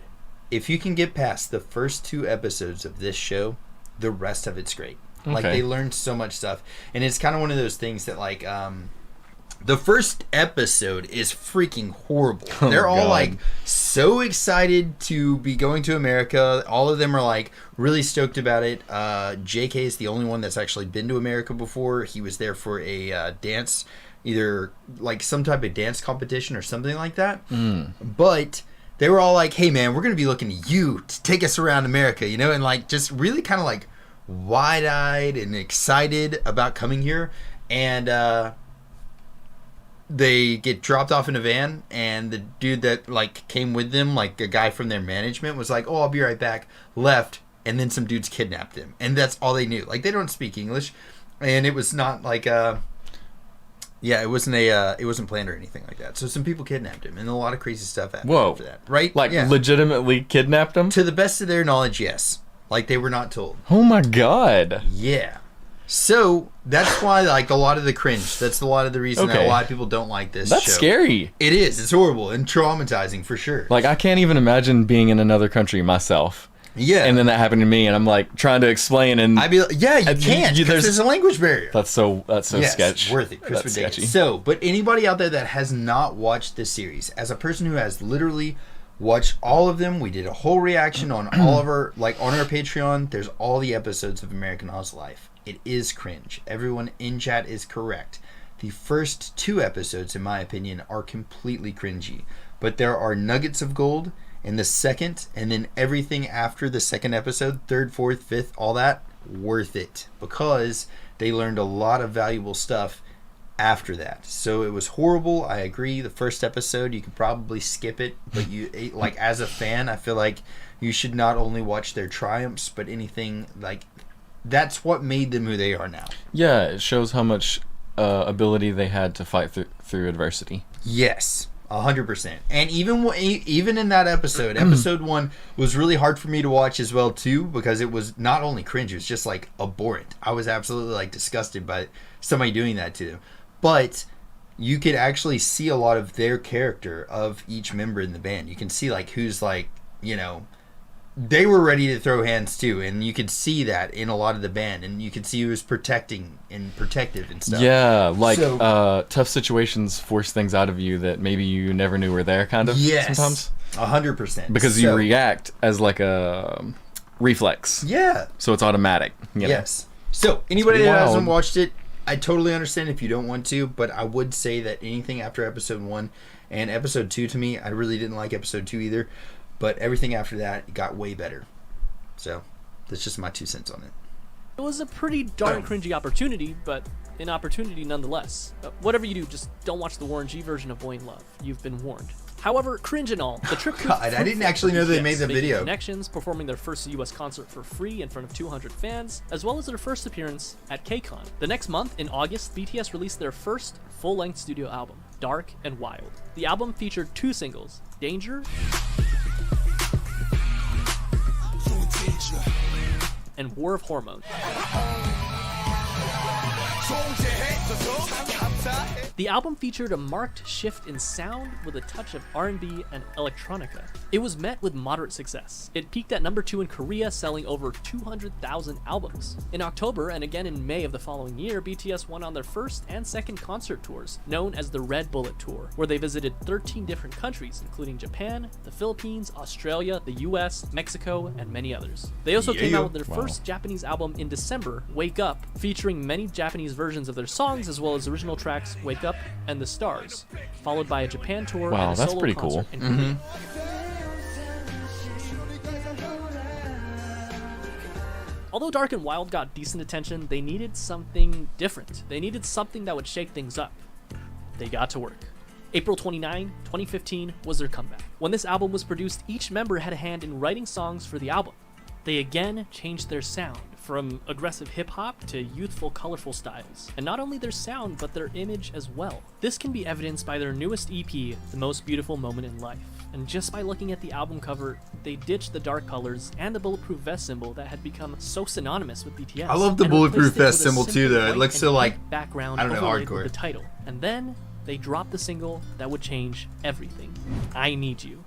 if you can get past the first 2 episodes of this show, the rest of it's great. Like, Okay. they learned so much stuff, and it's kind of one of those things that like the first episode is freaking horrible. Oh, They're all God. like so excited to be going to America. All of them are like really stoked about it. JK is the only one that's actually been to America before. He was there for a dance, either like some type of dance competition or something like that. But they were all like, hey man, we're going to be looking to you to take us around America, you know, and like just really kind of like wide-eyed and excited about coming here. And they get dropped off in a van, and the dude that like came with them, like a guy from their management, was like, oh, I'll be right back, left, and then some dudes kidnapped him, and that's all they knew. Like, they don't speak English, and it was not like it wasn't planned or anything like that. So some people kidnapped him, and a lot of crazy stuff happened Whoa. after that, right? Like, Yeah. legitimately kidnapped him? To the best of their knowledge, yes. Like, they were not told. Oh my god. Yeah. So that's why, like, a lot of the cringe. That's a lot of the reason that Okay. a lot of people don't like this That's show. scary. It is. It's horrible and traumatizing for sure. Like, I can't even imagine being in another country myself. Yeah. And then that happened to me, and I'm like trying to explain, and I'd be like, yeah, you And can't, because there's- there's a language barrier. that's so Yes, sketch. worth it. Chris That's Davis. sketchy. So, but anybody out there that has not watched this series, as a person who has literally watched all of them, we did a whole reaction on all of our, like, on our Patreon. There's all the episodes of American Hustle Life. It is cringe. Everyone in chat is correct. The first 2 episodes, in my opinion, are completely cringy, but there are nuggets of gold in the second, and then everything after the second episode, 3rd, 4th, 5th, all that, worth it, because they learned a lot of valuable stuff after that. So it was horrible, I agree. The first episode, you could probably skip it, but you, like, as a fan, I feel like you should not only watch their triumphs, but anything, like, that's what made them who they are now. Yeah, it shows how much ability they had to fight through adversity. Yes, 100%. And even in that episode, episode 1 was really hard for me to watch as well too, because it was not only cringe, it was just like abhorrent. I was absolutely like disgusted by somebody doing that to them. But you could actually see a lot of their character of each member in the band. You can see like who's like, you know, they were ready to throw hands too, and you could see that in a lot of the band, and you could see he was protecting and protective and stuff. Yeah, like tough situations force things out of you that maybe you never knew were there, kind of. Yes, sometimes 100%. because you react as like a reflex. Yeah. So it's automatic. You know? Yes. So anybody that hasn't wild. watched it, I totally understand if you don't want to, but I would say that anything after episode 1 and episode 2, to me, I really didn't like episode 2 either, but everything after that got way better. So that's just my 2 cents on it. It was a pretty darn cringy opportunity, but an opportunity nonetheless. Whatever you do, just don't watch the Warren G version of Boy in Love. You've been warned. However, cringe and all, the trip proved God, I didn't actually know they made the making video. Connections, performing their first US concert for free in front of 200 fans, as well as their first appearance at KCON. The next month, in August, BTS released their first full-length studio album, Dark and Wild. The album featured 2 singles, Danger and War of Hormones. The album featured a marked shift in sound with a touch of R&B and electronica. It was met with moderate success. It peaked at number 2 in Korea, selling over 200,000 albums. In October and again in May of the following year, BTS went on their first and second concert tours, known as the Red Bullet Tour, where they visited 13 different countries, including Japan, the Philippines, Australia, the US, Mexico, and many others. They also came out with their first Japanese album in December, Wake Up, featuring many Japanese versions of their songs as well as original tracks Wake Up and The Stars, followed by a Japan tour and a that's solo pretty concert cool. in Korea. Although Dark and Wild got decent attention, they needed something different. They needed something that would shake things up. They got to work. April 29, 2015 was their comeback. When this album was produced, each member had a hand in writing songs for the album. They again changed their sound, from aggressive hip-hop to youthful, colorful styles. And not only their sound, but their image as well. This can be evidenced by their newest EP, The Most Beautiful Moment in Life. And just by looking at the album cover, they ditched the dark colors and the bulletproof vest symbol that had become so synonymous with BTS. I love the and bulletproof replaced it with vest a symbol simple too, though. It white looks and so, like, pink background I don't know, overlaid hardcore. with the title. And then they dropped the single that would change everything. I Need You.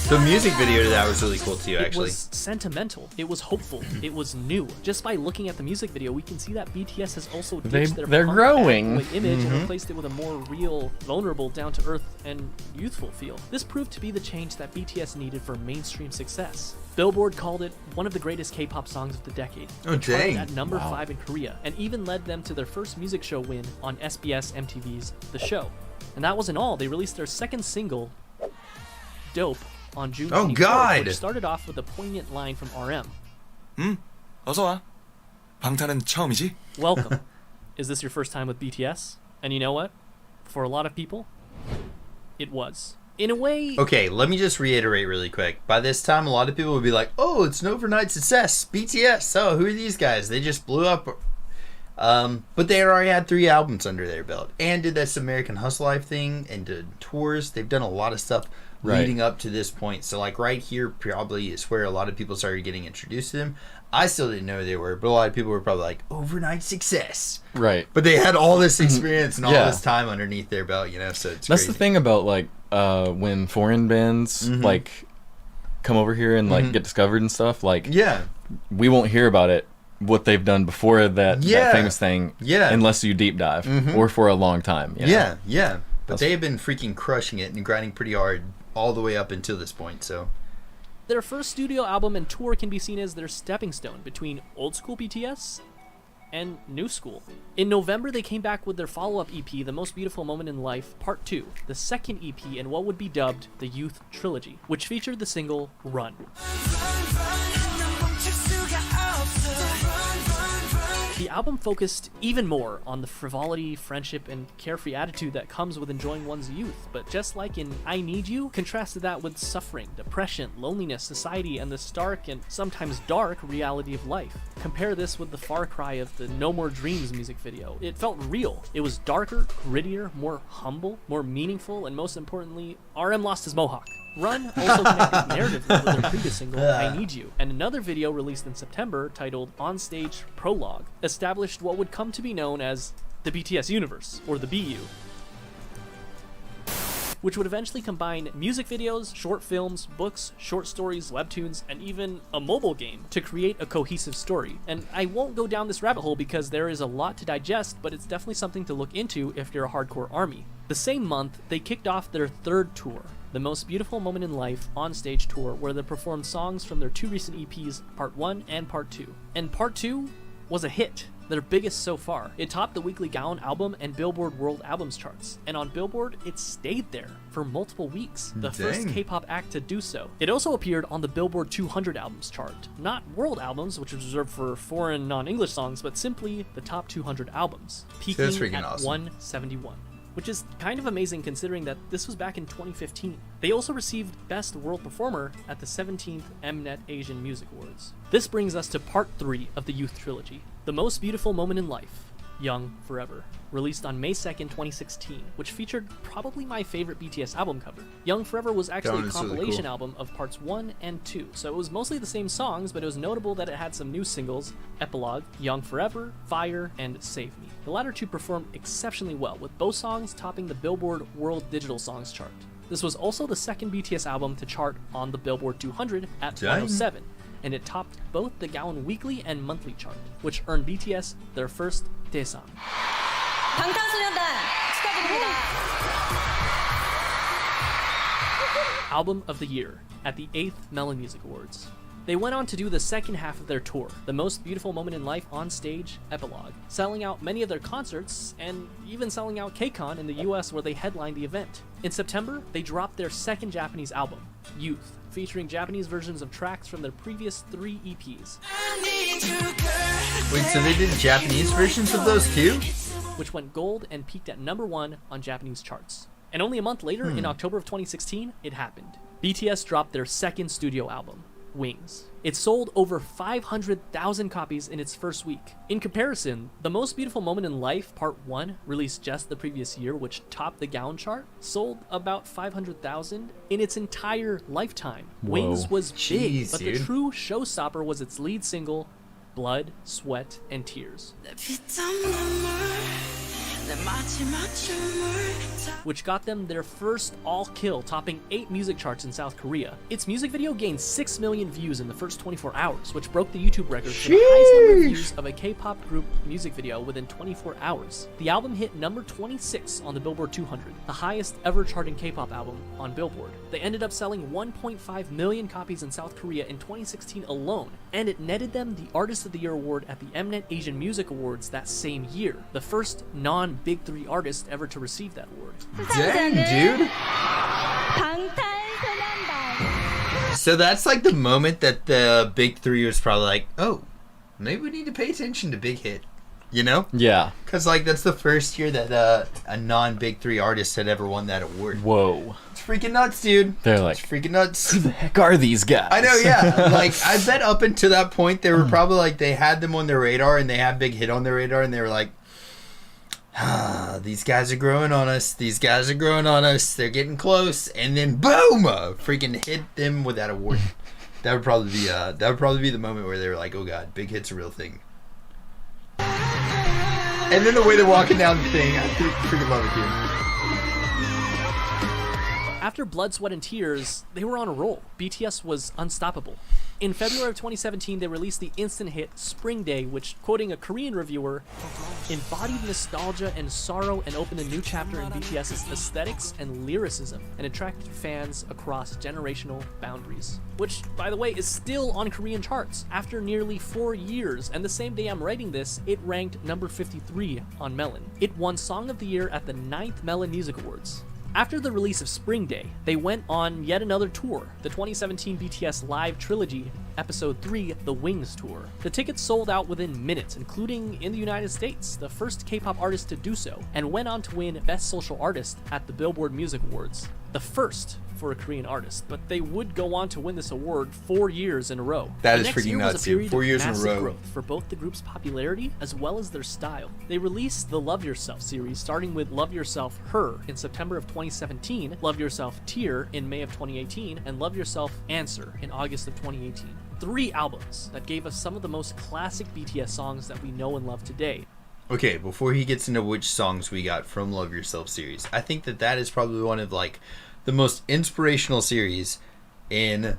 The music video to that was really cool too, It actually. was sentimental. It was hopeful. It was new. Just by looking at the music video, we can see that BTS has also ditched their they're punk growing. bad boy image and replaced it with a more real, vulnerable, down-to-earth, and youthful feel. This proved to be the change that BTS needed for mainstream success. Billboard called it one of the greatest K-pop songs of the decade. Oh, Charted dang. at number 5 in Korea, and even led them to their first music show win on SBS MTV's The Show. And that wasn't all. They released their second single, Dope, on June 24th, Oh, God. which started off with a poignant line from RM. 어서 와. 방탄은 처음이지? Welcome. Is this your first time with BTS? And you know what? For a lot of people, it was. In a way, Okay, let me just reiterate really quick. By this time, a lot of people would be like, oh, it's an overnight success. BTS. Oh, who are these guys? They just blew up. But they already had 3 albums under their belt and did this American Hustle Life thing and did tours. They've done a lot of stuff leading up to this point. So, like, right here probably is where a lot of people started getting introduced to them. I still didn't know who they were, but a lot of people were probably like, overnight success. Right. But they had all this experience and all Yeah. this time underneath their belt, you know, so it's That's crazy. the thing about like when foreign bands like come over here and like get discovered and stuff. Like Yeah. we won't hear about it, what they've done before that Yeah. famous thing, Yeah. unless you deep dive or for a long time. You know? Yeah, yeah. But they have been freaking crushing it and grinding pretty hard all the way up until this point, so. their first studio album and tour can be seen as their stepping stone between old school BTS and new school. In November, they came back with their follow-up EP, The Most Beautiful Moment in Life, Part 2, the second EP in what would be dubbed the Youth Trilogy, which featured the single Run. The album focused even more on the frivolity, friendship, and carefree attitude that comes with enjoying one's youth, but just like in I Need You, contrasted that with suffering, depression, loneliness, society, and the stark and sometimes dark reality of life. Compare this with the far cry of the No More Dreams music video. It felt real. It was darker, grittier, more humble, more meaningful, and most importantly, RM lost his mohawk. Run also connected narratively with their previous single, I Need You, and another video released in September titled Onstage Prologue established what would come to be known as the BTS universe, or the BU. which would eventually combine music videos, short films, books, short stories, webtoons, and even a mobile game to create a cohesive story. And I won't go down this rabbit hole because there is a lot to digest, but it's definitely something to look into if you're a hardcore ARMY. The same month, they kicked off their third tour, the Most Beautiful Moment in Life on-stage tour, where they performed songs from their 2 recent EPs, Part 1 and Part 2. And Part 2 was a hit, their biggest so far. It topped the weekly Gaon album and Billboard World Albums charts, and on Billboard, it stayed there for multiple weeks, the first K-pop act to do so. It also appeared on the Billboard 200 albums chart, not world albums, which is reserved for foreign non-English songs, but simply the top 200 albums, peaking at awesome. 171. Which is kind of amazing considering that this was back in 2015. They also received Best World Performer at the 17th Mnet Asian Music Awards. This brings us to Part 3 of the Youth Trilogy, The Most Beautiful Moment in Life, Young Forever, released on May 2nd, 2016, which featured probably my favorite BTS album cover. Young Forever was actually a compilation album of parts 1 and 2, so it was mostly the same songs, but it was notable that it had some new singles, Epilogue, Young Forever, Fire, and Save Me. The latter two performed exceptionally well, with both songs topping the Billboard World Digital Songs chart. This was also the second BTS album to chart on the Billboard 200 at 107, and it topped both the Gaon weekly and monthly chart, which earned BTS their first Daesang. Album of the Year at the 8th Melon Music Awards. They went on to do the second half of their tour, The Most Beautiful Moment in Life on Stage, Epilogue, selling out many of their concerts and even selling out KCON in the US where they headlined the event. In September, they dropped their second Japanese album, Youth, featuring Japanese versions of tracks from their previous 3 EPs. Wait, so they did Japanese versions of those too? Which went gold and peaked at #1 on Japanese charts. And only a month later, in October of 2016, it happened. BTS dropped their second studio album, Wings. It sold over 500,000 copies in its first week. In comparison, The Most Beautiful Moment in Life Part 1, released just the previous year, which topped the Gaon chart, sold about 500,000 in its entire lifetime. Whoa. Wings was big, but dude. the true showstopper was its lead single, Blood, Sweat, and Tears, which got them their first all-kill, topping 8 music charts in South Korea. Its music video gained 6 million views in the first 24 hours, which broke the YouTube record for the highest number of views of a K-pop group music video within 24 hours. The album hit number 26 on the Billboard 200, the highest ever charting K-pop album on Billboard. They ended up selling 1.5 million copies in South Korea in 2016 alone, and it netted them the Artist of the Year award at the Mnet Asian Music Awards that same year, the first non-Big 3 artist ever to receive that award. Dang, dude. So that's like the moment that the Big 3 was probably like, oh, maybe we need to pay attention to Big Hit. You know? Yeah. Because like that's the first year that a non-Big 3 artist had ever won that award. Whoa. It's freaking nuts, dude. They're like, it's freaking nuts. who the heck are these guys? I know, yeah. Like, I bet up until that point, they were probably like, they had them on their radar and they had Big Hit on their radar and they were like, these guys are growing on us. These guys are growing on us. They're getting close. And then, boom! Freaking hit them with that award. That would probably be the moment where they were like, oh god, Big Hit's a real thing. And then the way they're walking down the thing, I freaking love it, dude. After Blood, Sweat, and Tears, they were on a roll. BTS was unstoppable. In February of 2017, they released the instant hit Spring Day, which, quoting a Korean reviewer, embodied nostalgia and sorrow and opened a new chapter in BTS's aesthetics and lyricism, and attracted fans across generational boundaries. Which, by the way, is still on Korean charts after nearly 4 years, and the same day I'm writing this, it ranked number 53 on Melon. It won Song of the Year at the 9th Melon Music Awards. After the release of Spring Day, they went on yet another tour, the 2017 BTS Live Trilogy, Episode 3, The Wings Tour. The tickets sold out within minutes, including in the United States, the first K-pop artist to do so, and went on to win Best Social Artist at the Billboard Music Awards, the first for a Korean artist, but they would go on to win this award 4 years in a row. That The is next freaking year was nuts, a period dude. 4 of years in a massive row. growth for both the group's popularity as well as their style. They released the Love Yourself series, starting with Love Yourself Her in September of 2017, Love Yourself Tear in May of 2018, and Love Yourself Answer in August of 2018. 3 albums that gave us some of the most classic BTS songs that we know and love today. okay, before he gets into which songs we got from Love Yourself series, I think that is probably one of like the most inspirational series in,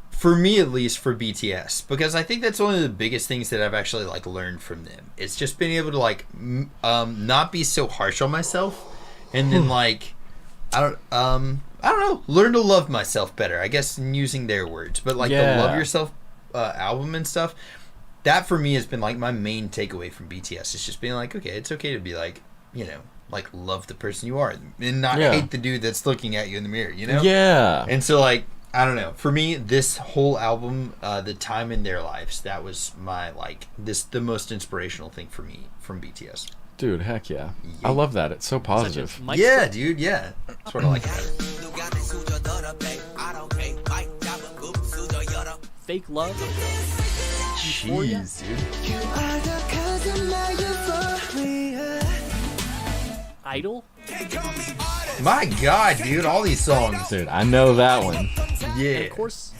for me at least, for BTS, because I think that's one of the biggest things that I've actually like learned from them. It's just being able to like not be so harsh on myself, and then like I don't know, learn to love myself better, I guess, in using their words. But like the Love Yourself album and stuff, that for me has been like my main takeaway from BTS. It's just being like, okay, it's okay to be like, you know, like love the person you are and not hate the dude that's looking at you in the mirror, you know? Yeah. And so like, I don't know. For me, this whole album, the time in their lives, that was my like the most inspirational thing for me from BTS. Dude, heck yeah. I love that. It's so positive. Yeah, dude, yeah. That's what I like about it. Fake Love. Jeez, dude. Idol. My God, dude, all these songs. Dude, I know that one. Yeah. And of course,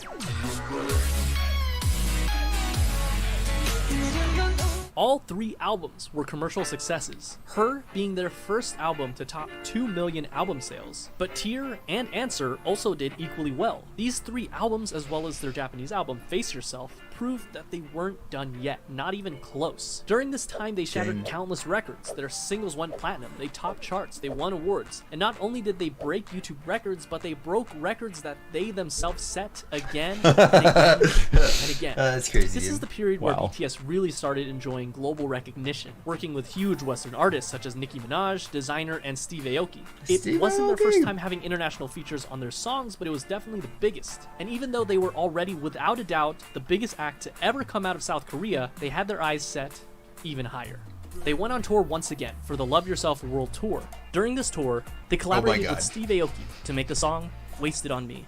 all 3 albums were commercial successes, Her being their first album to top 2 million album sales. But Tear and Answer also did equally well. These 3 albums, as well as their Japanese album, Face Yourself, proved that they weren't done yet, not even close. During this time, they shattered countless records. Their singles went platinum, they topped charts, they won awards. And not only did they break YouTube records, but they broke records that they themselves set again and again and again. That's crazy. This is the period where BTS really started enjoying global recognition, working with huge Western artists such as Nicki Minaj, Designer, and Steve Aoki. It wasn't their first time having international features on their songs, but it was definitely the biggest. And even though they were already, without a doubt, the biggest act to ever come out of South Korea, they had their eyes set even higher. They went on tour once again for the Love Yourself World Tour. During this tour, they collaborated with Steve Aoki to make the song Wasted on Me.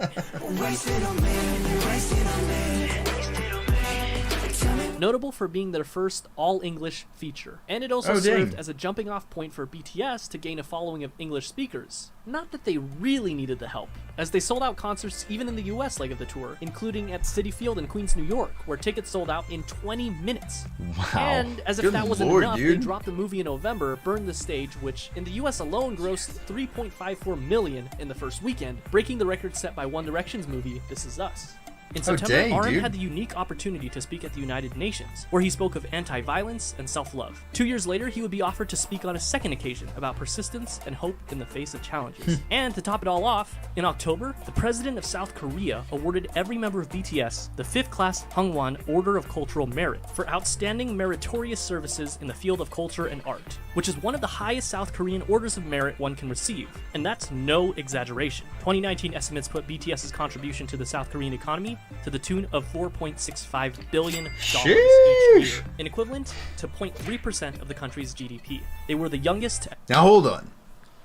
Notable for being their first all-English feature. And it also served as a jumping-off point for BTS to gain a following of English speakers. Not that they really needed the help, as they sold out concerts even in the US leg of the tour, including at Citi Field in Queens, New York, where tickets sold out in 20 minutes. Wow. And as if that wasn't enough, they dropped the movie in November, Burn the Stage, which in the US alone grossed $3.54 million in the first weekend, breaking the record set by One Direction's movie, This Is Us. In September, RM had the unique opportunity to speak at the United Nations, where he spoke of anti-violence and self-love. 2 years later, he would be offered to speak on a second occasion about persistence and hope in the face of challenges. And to top it all off, in October, the president of South Korea awarded every member of BTS the 5th class Hwangwon Order of Cultural Merit for outstanding meritorious services in the field of culture and art, which is one of the highest South Korean orders of merit one can receive. And that's no exaggeration. 2019 estimates put BTS's contribution to the South Korean economy to the tune of $4.65 billion each year, an equivalent to 0.3% of the country's GDP. They were the youngest. Now hold on.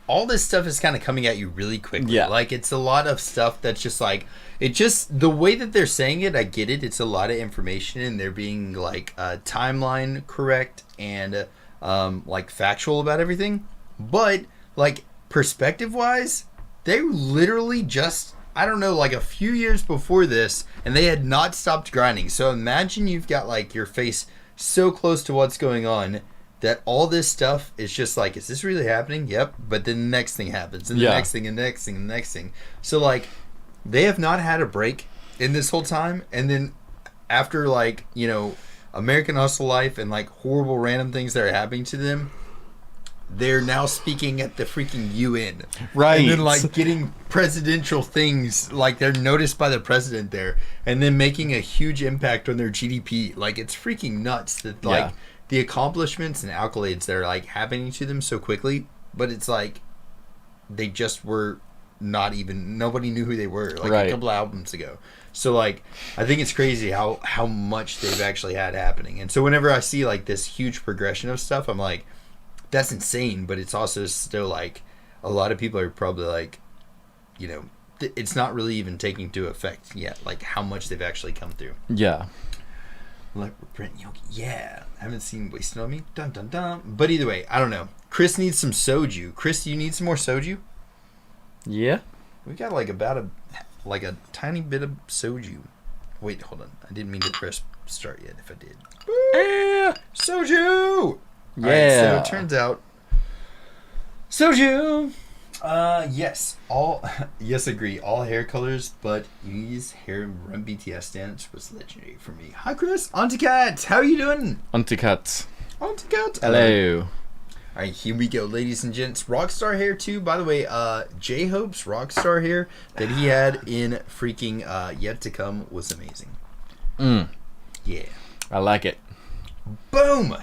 All this stuff is kind of coming at you really quickly. Yeah. Like, it's a lot of stuff that's just like, it just, the way that they're saying it, I get it. It's a lot of information and they're being like timeline correct and like factual about everything. But like perspective wise, they literally just, I don't know, like a few years before this, and they had not stopped grinding. So imagine you've got like your face so close to what's going on that all this stuff is just like, is this really happening? Yep. But then the next thing happens, and the next thing, and the next thing, and the next thing. So like, they have not had a break in this whole time. And then after like, you know, American Hustle life and like horrible random things that are happening to them, they're now speaking at the freaking UN. Right. And then like getting presidential things, like they're noticed by the president there, and then making a huge impact on their GDP. Like, it's freaking nuts that like the accomplishments and accolades that are like happening to them so quickly, but it's like they just were not even, nobody knew who they were like a couple of albums ago. So like, I think it's crazy how much they've actually had happening. And so whenever I see like this huge progression of stuff, I'm like, that's insane. But it's also still like, a lot of people are probably like, you know, it's not really even taking to effect yet, like how much they've actually come through. Yeah. Like Brent Yogi, haven't seen Wasted on Me. Dun dun dun. But either way, I don't know. Chris needs some soju. Chris, do you need some more soju? Yeah. We got like about a tiny bit of soju. Wait, hold on. I didn't mean to press start yet. If I did, soju. All right, so it turns out Soju. Yes, yes, agree. All hair colors, but Yui's hair run BTS dance was legendary for me. Hi, Chris. Auntie Cat, how are you doing? Auntie Cat. Auntie Cat. Hello. All right, here we go, ladies and gents. Rockstar hair too. By the way, J-Hope's Rockstar hair that he had in freaking Yet to Come was amazing. Yeah. I like it. Boom.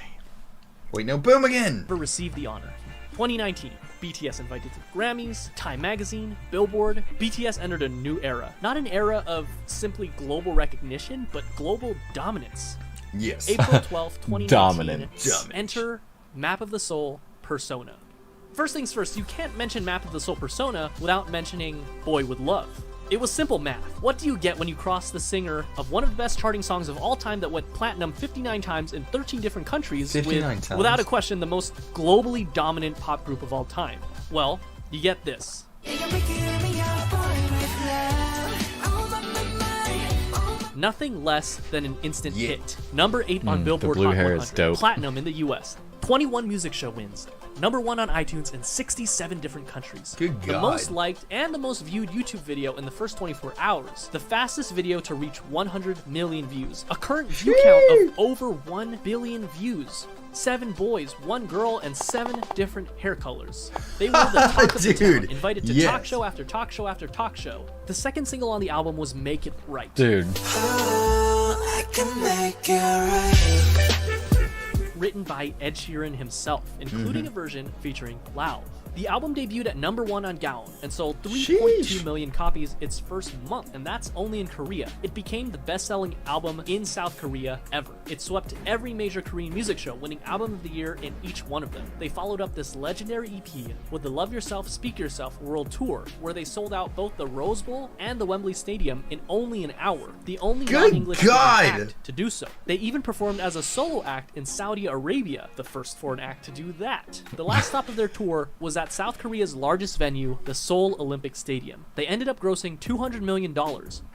Wait, no, boom again. Received the honor. 2019, BTS invited to the Grammys, Time Magazine, Billboard. BTS entered a new era. Not an era of simply global recognition, but global dominance. Yes. April 12th, 2019. Dominance. Enter Map of the Soul Persona. First things first, you can't mention Map of the Soul Persona without mentioning Boy With Love. It was simple math. What do you get when you cross the singer of one of the best charting songs of all time that went platinum 59 times in 13 different countries with, without a question, the most globally dominant pop group of all time? Well, you get this. Nothing less than an instant hit. Number 8 on Billboard the blue Hot hair 100. is dope. Platinum in the US. 21 music show wins. Number 1 on iTunes in 67 different countries. Good The God. most liked and the most viewed YouTube video in the first 24 hours. The fastest video to reach 100 million views. A current view count of over 1 billion views. 7 boys, 1 girl, and 7 different hair colors. They were the talk of the town, Dude, invited to yes. talk show after talk show after talk show. The second single on the album was Make It Right. Dude. Written by Ed Sheeran himself, including a version featuring Lau. The album debuted at number 1 on Gaon and sold 3.2 million copies its first month, and that's only in Korea. It became the best-selling album in South Korea ever. It swept every major Korean music show, winning Album of the Year in each one of them. They followed up this legendary EP with the Love Yourself, Speak Yourself World Tour, where they sold out both the Rose Bowl and the Wembley Stadium in only an hour. The only non-English act to do so. They even performed as a solo act in Saudi Arabia, the first foreign act to do that. The last stop of their tour was at South Korea's largest venue, the Seoul Olympic Stadium. They ended up grossing $200 million.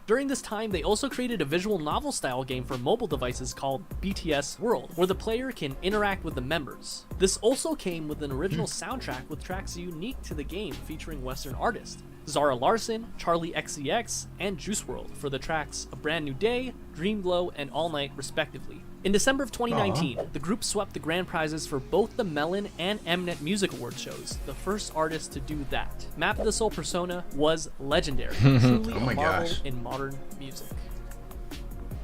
During this time, they also created a visual novel style game for mobile devices called BTS World, where the player can interact with the members. This also came with an original soundtrack with tracks unique to the game featuring Western artists. Zara Larsson, Charlie XCX, and Juice WRLD for the tracks A Brand New Day, Dream Glow, and All Night respectively. In December of 2019, the group swept the grand prizes for both the Melon and Mnet Music Award shows, the first artist to do that. Map of the Soul Persona was legendary, truly a marvel in modern music.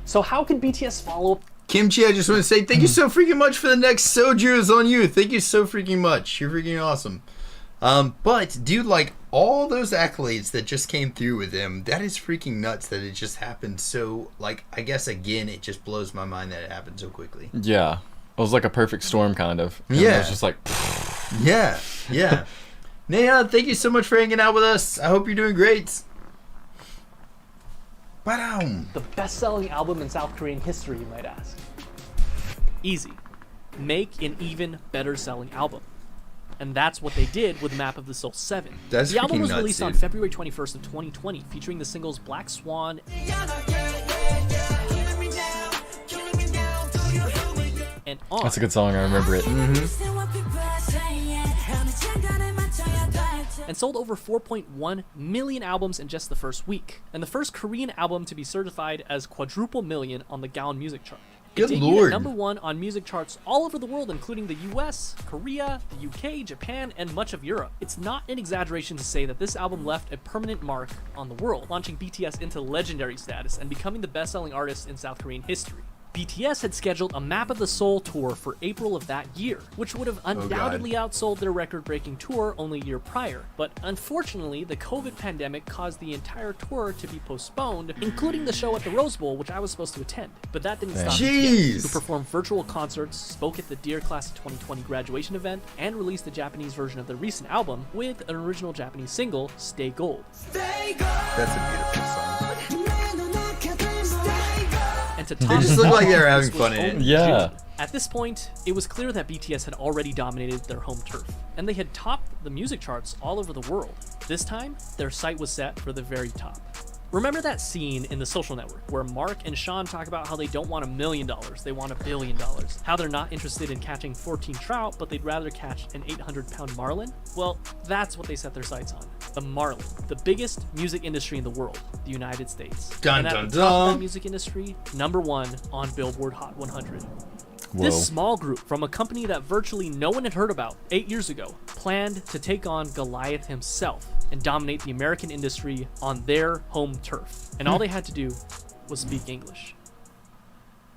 So how can BTS follow up? Kimchi, I just want to say thank you so freaking much for the next Soju is on you. Thank you so freaking much. You're freaking awesome. But dude, like all those accolades that just came through with him, that is freaking nuts that it just happened so, like, I guess again, it just blows my mind that it happened so quickly. Yeah. It was like a perfect storm, kind of. And Yeah. It was just like, Yeah, yeah. Naya, thank you so much for hanging out with us. I hope you're doing great. Ba-dum. The best-selling album in South Korean history, you might ask. Easy. Make an even better selling album. And that's what they did with Map of the Soul 7. That's the album freaking was nuts, released on dude. February 21st of 2020, featuring the singles Black Swan and On. that's a good song. I remember it. And sold over 4.1 million albums in just the first week, and the first Korean album to be certified as quadruple million on the Gaon Music Chart. It Good debuted lord. at number 1 on music charts all over the world, including the US, Korea, the UK, Japan, and much of Europe. It's not an exaggeration to say that this album left a permanent mark on the world, launching BTS into legendary status and becoming the best-selling artist in South Korean history. BTS had scheduled a Map of the Soul tour for April of that year, which would have undoubtedly outsold their record-breaking tour only a year prior. But unfortunately, the COVID pandemic caused the entire tour to be postponed, including the show at the Rose Bowl, which I was supposed to attend. But that didn't stop BTS, who performed virtual concerts, spoke at the Dear Class of 2020 graduation event, and released the Japanese version of their recent album with an original Japanese single, Stay Gold. That's a beautiful song. And to They top just it look off, like they were having this was fun in it. only Yeah. June. At this point, it was clear that BTS had already dominated their home turf, and they had topped the music charts all over the world. This time, their sight was set for the very top. Remember that scene in The Social Network where Mark and Sean talk about how they don't want $1 million, they want $1 billion. How they're not interested in catching 14 trout, but they'd rather catch an 800-pound marlin? Well, that's what they set their sights on. The marlin, the biggest music industry in the world, the United States. Dun, and at dun, the top of dun. that music industry, #1 on Billboard Hot 100. Whoa. This small group from a company that virtually no one had heard about 8 years ago planned to take on Goliath himself and dominate the American industry on their home turf. And all they had to do was speak English.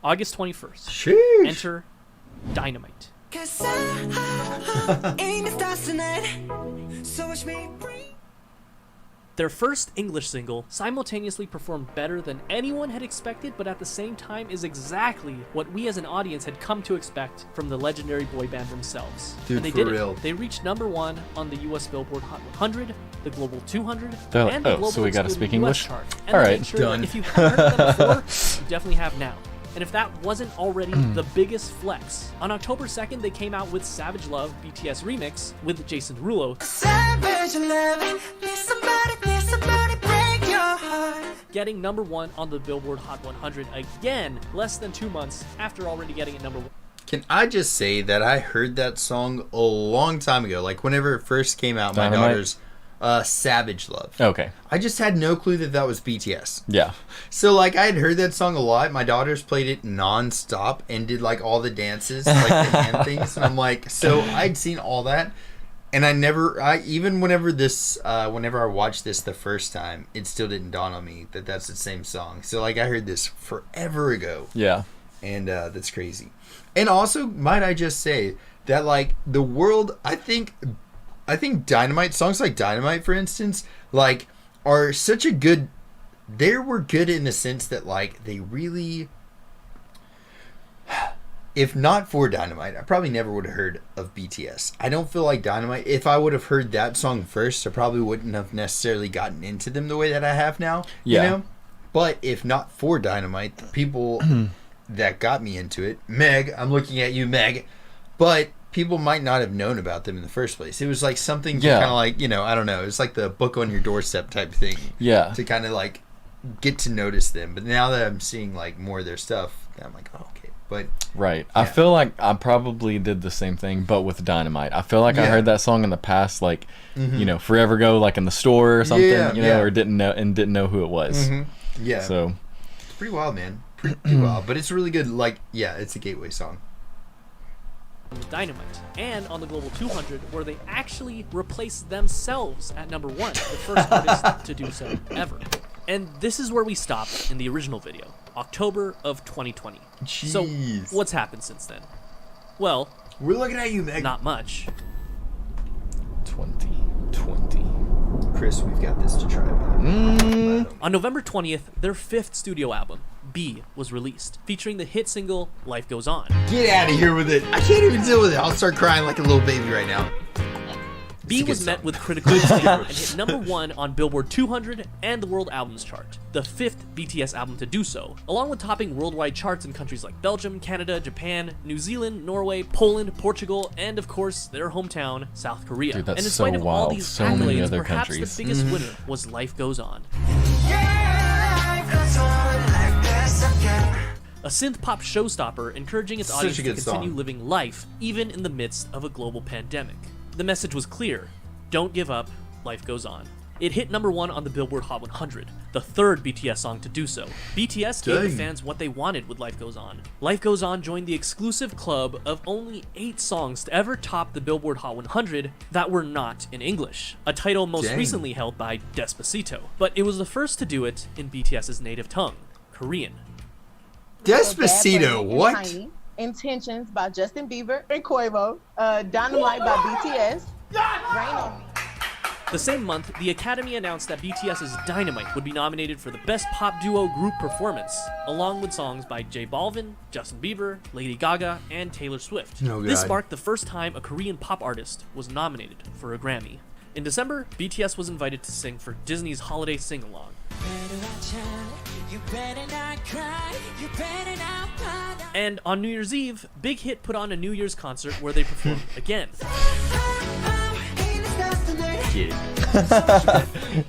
August 21st. Sheesh. Enter Dynamite. Their first English single simultaneously performed better than anyone had expected, but at the same time is exactly what we as an audience had come to expect from the legendary boy band themselves. Dude, and they for did real. it. They reached #1 on the US Billboard Hot 100, the Global 200, They're like, and the "Oh, Global so we gotta excluding speak US English? chart. And All they right, made sure done. that if you haven't heard of them before, you definitely have now. And if that wasn't already the biggest flex, on October 2nd, they came out with Savage Love BTS Remix with Jason Derulo, getting #1 on the Billboard Hot 100 again, less than 2 months after already getting it #1. Can I just say that I heard that song a long time ago, like whenever it first came out, my Dynamite? daughter's Savage Love. Okay. I just had no clue that that was BTS. Yeah. So like I had heard that song a lot. My daughters played it non-stop and did like all the dances, like the hand things. And I'm like, so I'd seen all that. And even whenever I watched this the first time, it still didn't dawn on me that that's the same song. So like I heard this forever ago. Yeah. And that's crazy. And also, might I just say that like the world, I think Dynamite, songs like Dynamite, for instance, like are such a good, they were good in the sense that like they really, if not for Dynamite, I probably never would have heard of BTS. I don't feel like Dynamite, if I would have heard that song first, I probably wouldn't have necessarily gotten into them the way that I have now. Yeah. You know? But if not for Dynamite, the people that got me into it, Meg, I'm looking at you, Meg, but people might not have known about them in the first place. It was like something to Yeah. kind of like, you know, I don't know. It's like the book on your doorstep type thing. Yeah. To kind of like get to notice them. But now that I'm seeing like more of their stuff, I'm like, oh, okay. But Right. I feel like I probably did the same thing, but with Dynamite. I feel like I Yeah. heard that song in the past, like, you know, forever ago, like in the store or something, Yeah, you know, yeah. or didn't know who it was. yeah, So, it's pretty wild, man. Pretty wild. But it's really good. Like, yeah, it's a gateway song. Dynamite, and on the Global 200, where they actually replaced themselves at #1, the first artist to do so ever. And this is where we stopped in the original video, October of 2020. So, Jeez. what's happened since then? Well, We're looking at you, Meg. not much. 2020. Chris, we've got this to try about. On November 20th, their 5th studio album, B, was released, featuring the hit single Life Goes On. Get out of here with it. I can't even deal with it. I'll start crying like a little baby right now. B It's a good was met song. with critical acclaim and hit #1 on Billboard 200 and the World Albums Chart, the 5th BTS album to do so, along with topping worldwide charts in countries like Belgium, Canada, Japan, New Zealand, Norway, Poland, Portugal, and of course their hometown, South Korea. Dude, that's and in so spite of all wild. these So many accolades, other perhaps countries. the biggest winner was Life Goes On. A synth pop showstopper encouraging its Such audience a to good continue song. living life even in the midst of a global pandemic. The message was clear: don't give up, life goes on. It hit #1 on the Billboard Hot 100, the 3rd BTS song to do so. BTS gave the Dang. fans what they wanted with Life Goes On. Life Goes On joined the exclusive club of only 8 songs to ever top the Billboard Hot 100 that were not in English, a title most Dang. recently held by Despacito. But it was the first to do it in BTS's native tongue, Korean. Despacito, Bad Bunny and what? Tiny, Intentions by Justin Bieber and Quavo, Dynamite by BTS, Rain on Me. The same month, the Academy announced that BTS's Dynamite would be nominated for the Best Pop Duo Group Performance, along with songs by J Balvin, Justin Bieber, Lady Gaga, and Taylor Swift. Oh, This God. marked the first time a Korean pop artist was nominated for a Grammy. In December, BTS was invited to sing for Disney's holiday sing-along. And on New Year's Eve, Big Hit put on a New Year's concert where they performed again. Get it.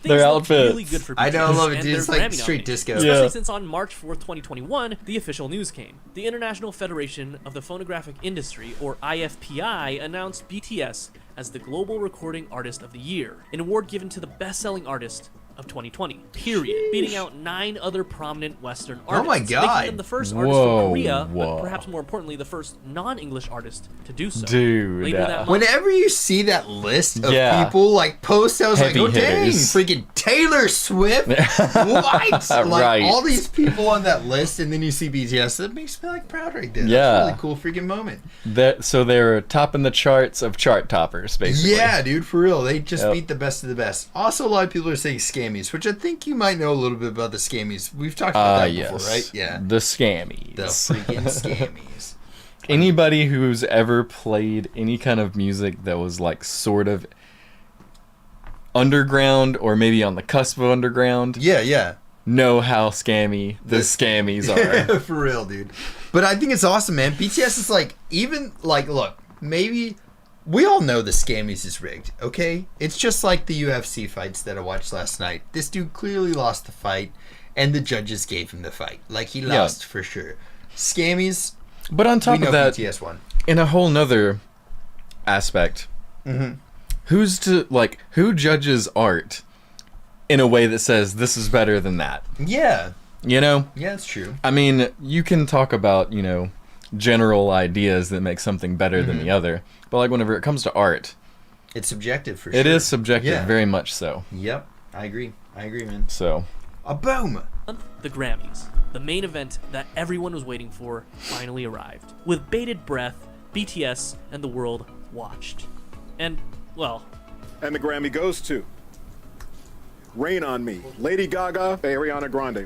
Their outfits. Really good for BTS I know, I love it, and dude. their It's like Grammy straight nominations. disco. Especially Yeah. since on March 4th, 2021, the official news came. The International Federation of the Phonographic Industry, or IFPI, announced BTS as the Global Recording Artist of the Year, an award given to the best-selling artist of 2020, period. Beating out 9 other prominent Western artists. Oh my God. Making them the first artist Whoa, from Korea, but whoa. perhaps more importantly, the first non-English artist to do so. Dude, Later that month, Whenever you see that list of Yeah. people like post, I was Heavy like, oh dang, hitters. freaking Taylor Swift. What? Like Right. all these people on that list, and then you see BTS. That makes me like proud right there. Yeah. That's a really cool freaking moment. So they're topping the charts of chart toppers, basically. Yeah, dude, for real. They just Yep. beat the best of the best. Also, a lot of people are saying scammies, which I think you might know a little bit about the scammies. We've talked about that Yes. before, right? Yeah. The scammies. The freaking scammies. Anybody who's ever played any kind of music that was like sort of underground or maybe on the cusp of underground Yeah, yeah. know how scammy the scammies are. For real, dude. But I think it's awesome, man. BTS is like, even like, look, maybe we all know the scammies is rigged, okay? It's just like the UFC fights that I watched last night. This dude clearly lost the fight, and the judges gave him the fight. Like, he lost for sure. Scammies, But on we top know of that, BTS won. in a whole nother aspect, who judges art in a way that says this is better than that? Yeah. You know? Yeah, it's true. I mean, you can talk about, general ideas that make something better than the other, but like whenever it comes to art, It's subjective for sure. it is subjective, Yeah. very much so. Yep. I agree, man. So, A boom. the Grammys, the main event that everyone was waiting for, finally arrived. With bated breath, BTS and the world watched. And, well, And the Grammy goes to Rain on Me, Lady Gaga, Ariana Grande.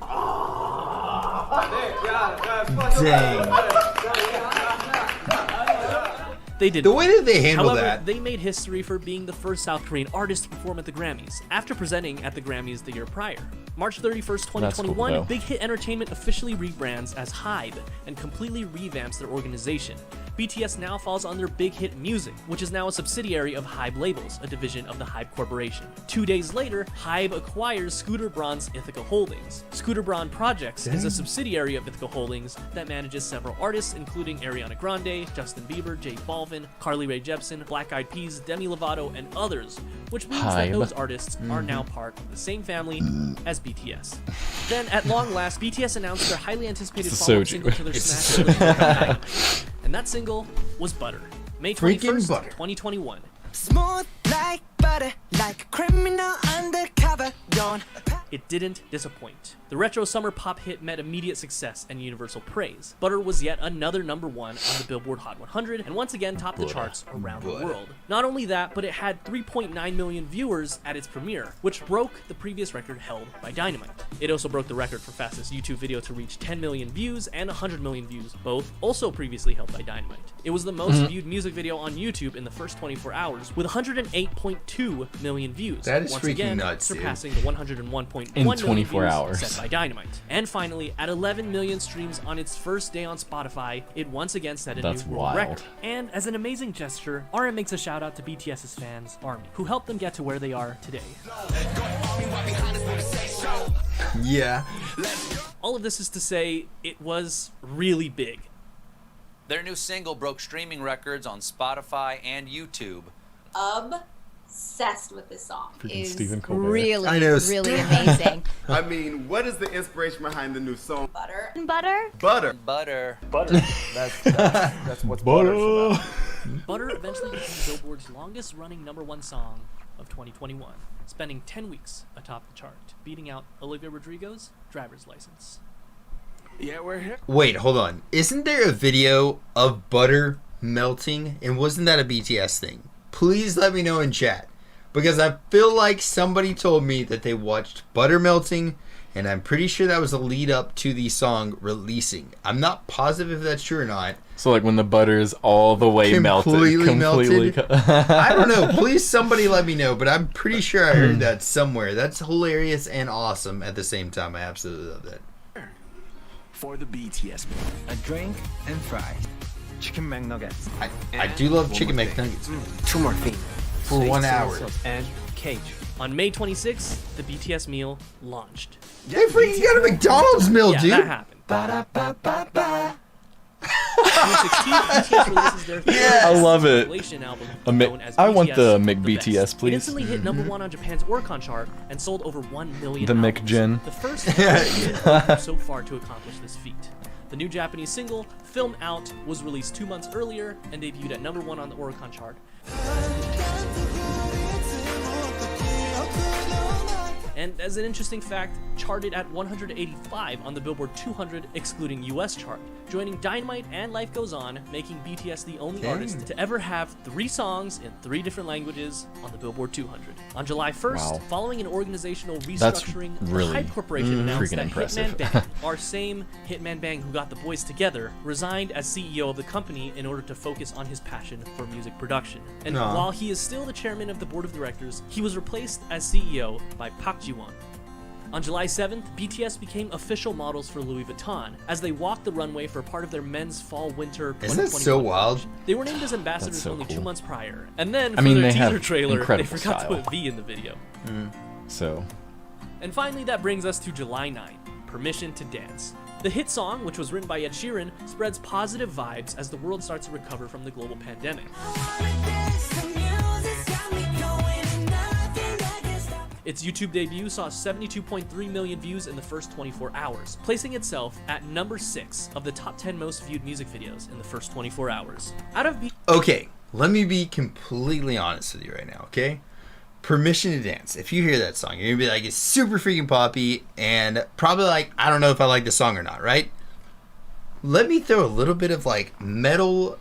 Dang. they did. The way that they handle However, that. they made history for being the first South Korean artist to perform at the Grammys, after presenting at the Grammys the year prior. March 31st, 2021, though. Big Hit Entertainment officially rebrands as HYBE and completely revamps their organization. BTS now falls under Big Hit Music, which is now a subsidiary of HYBE Labels, a division of the HYBE Corporation. 2 days later, HYBE acquires Scooter Braun's Ithaca Holdings. Scooter Braun Projects is a subsidiary of Ithaca Holdings that manages several artists, including Ariana Grande, Justin Bieber, J Balvin, Carly Rae Jepsen, Black Eyed Peas, Demi Lovato, and others, which means that HYBE. those artists are now part of the same family as BTS. Then, at long last, BTS announced their highly anticipated It's follow-up soju. single to their smash hit Dynamite. And that single was Butter. May 21st, 2021. Smooth like butter, like a criminal undercover. Don't. It didn't disappoint. The retro summer pop hit met immediate success and universal praise. Butter was yet another #1 on the Billboard Hot 100 and once again topped the charts around the world. Not only that, but it had 3.9 million viewers at its premiere, which broke the previous record held by Dynamite. It also broke the record for fastest YouTube video to reach 10 million views and 100 million views, both also previously held by Dynamite. It was the most viewed music video on YouTube in the first 24 hours with 108.2 million views. That is once freaking again, nuts, dude. surpassing the 101.1 In million 24 views hours. set by Dynamite. And finally, at 11 million streams on its first day on Spotify, it once again set a That's new world wild. record. And as an amazing gesture, RM makes a shout out to BTS's fans, ARMY, who helped them get to where they are today. Yeah. All of this is to say, it was really big. Their new single broke streaming records on Spotify and YouTube. Obsessed with this song. Freaking Stephen Colbert. Really, I know. really amazing. I mean, what is the inspiration behind the new song? Butter. Butter. Butter. Butter. That's what's Butter's about. Butter eventually became Billboard's longest running #1 song of 2021, spending 10 weeks atop the chart, beating out Olivia Rodrigo's Driver's License. Yeah, we're here. Wait, hold on. Isn't there a video of butter melting? And wasn't that a BTS thing? Please let me know in chat. Because I feel like somebody told me that they watched butter melting, and I'm pretty sure that was a lead up to the song releasing. I'm not positive if that's true or not. So like when the butter is all the way Completely melted. I don't know. Please somebody let me know, but I'm pretty sure I heard that somewhere. That's hilarious and awesome at the same time. I absolutely love that. For the BTS, a drink and fries, chicken McNuggets. I do love chicken McNuggets. 2 more things. For 1 hour. And cage. On May 26th, the BTS meal launched. They freaking got a McDonald's meal, Yeah, dude. that happened. June 16th, BTS releases their Yes. I love it. compilation album A known as I want the BTS McBTS, Best. It please. instantly hit #1 on Japan's Oricon chart and sold over 1 million The albums. McGin. The first Asian group so far to accomplish this feat. The new Japanese single, Film Out, was released 2 months earlier and debuted at #1 on the Oricon chart. And as an interesting fact, charted at 185 on the Billboard 200 excluding US chart, joining Dynamite and Life Goes On, making BTS the only artist to ever have 3 songs in 3 different languages on the Billboard 200. On July 1st, Wow. following an organizational That's restructuring, really the Hype Corporation announced freaking that impressive. Hitman Bang, our same Hitman Bang who got the boys together, resigned as CEO of the company in order to focus on his passion for music production. And Aw. while he is still the chairman of the board of directors, he was replaced as CEO by Park Ji-won. On July 7th, BTS became official models for Louis Vuitton as they walked the runway for part of their men's fall-winter 2021 Isn't that so wild? launch. They were named as ambassadors That's so only 2 cool. months prior. And then, I for mean, their they have teaser trailer, they incredible forgot to style. put a V in the video. So, And finally, that brings us to July 9th, Permission to Dance. The hit song, which was written by Ed Sheeran, spreads positive vibes as the world starts to recover from the global pandemic. Its YouTube debut saw 72.3 million views in the first 24 hours, placing itself at number 6 of the top 10 most viewed music videos in the first 24 hours. Out of Okay, let me be completely honest with you right now, okay? Permission to Dance. If you hear that song, you're gonna be like, it's super freaking poppy, and probably like, I don't know if I like the song or not, right? Let me throw a little bit of like metal,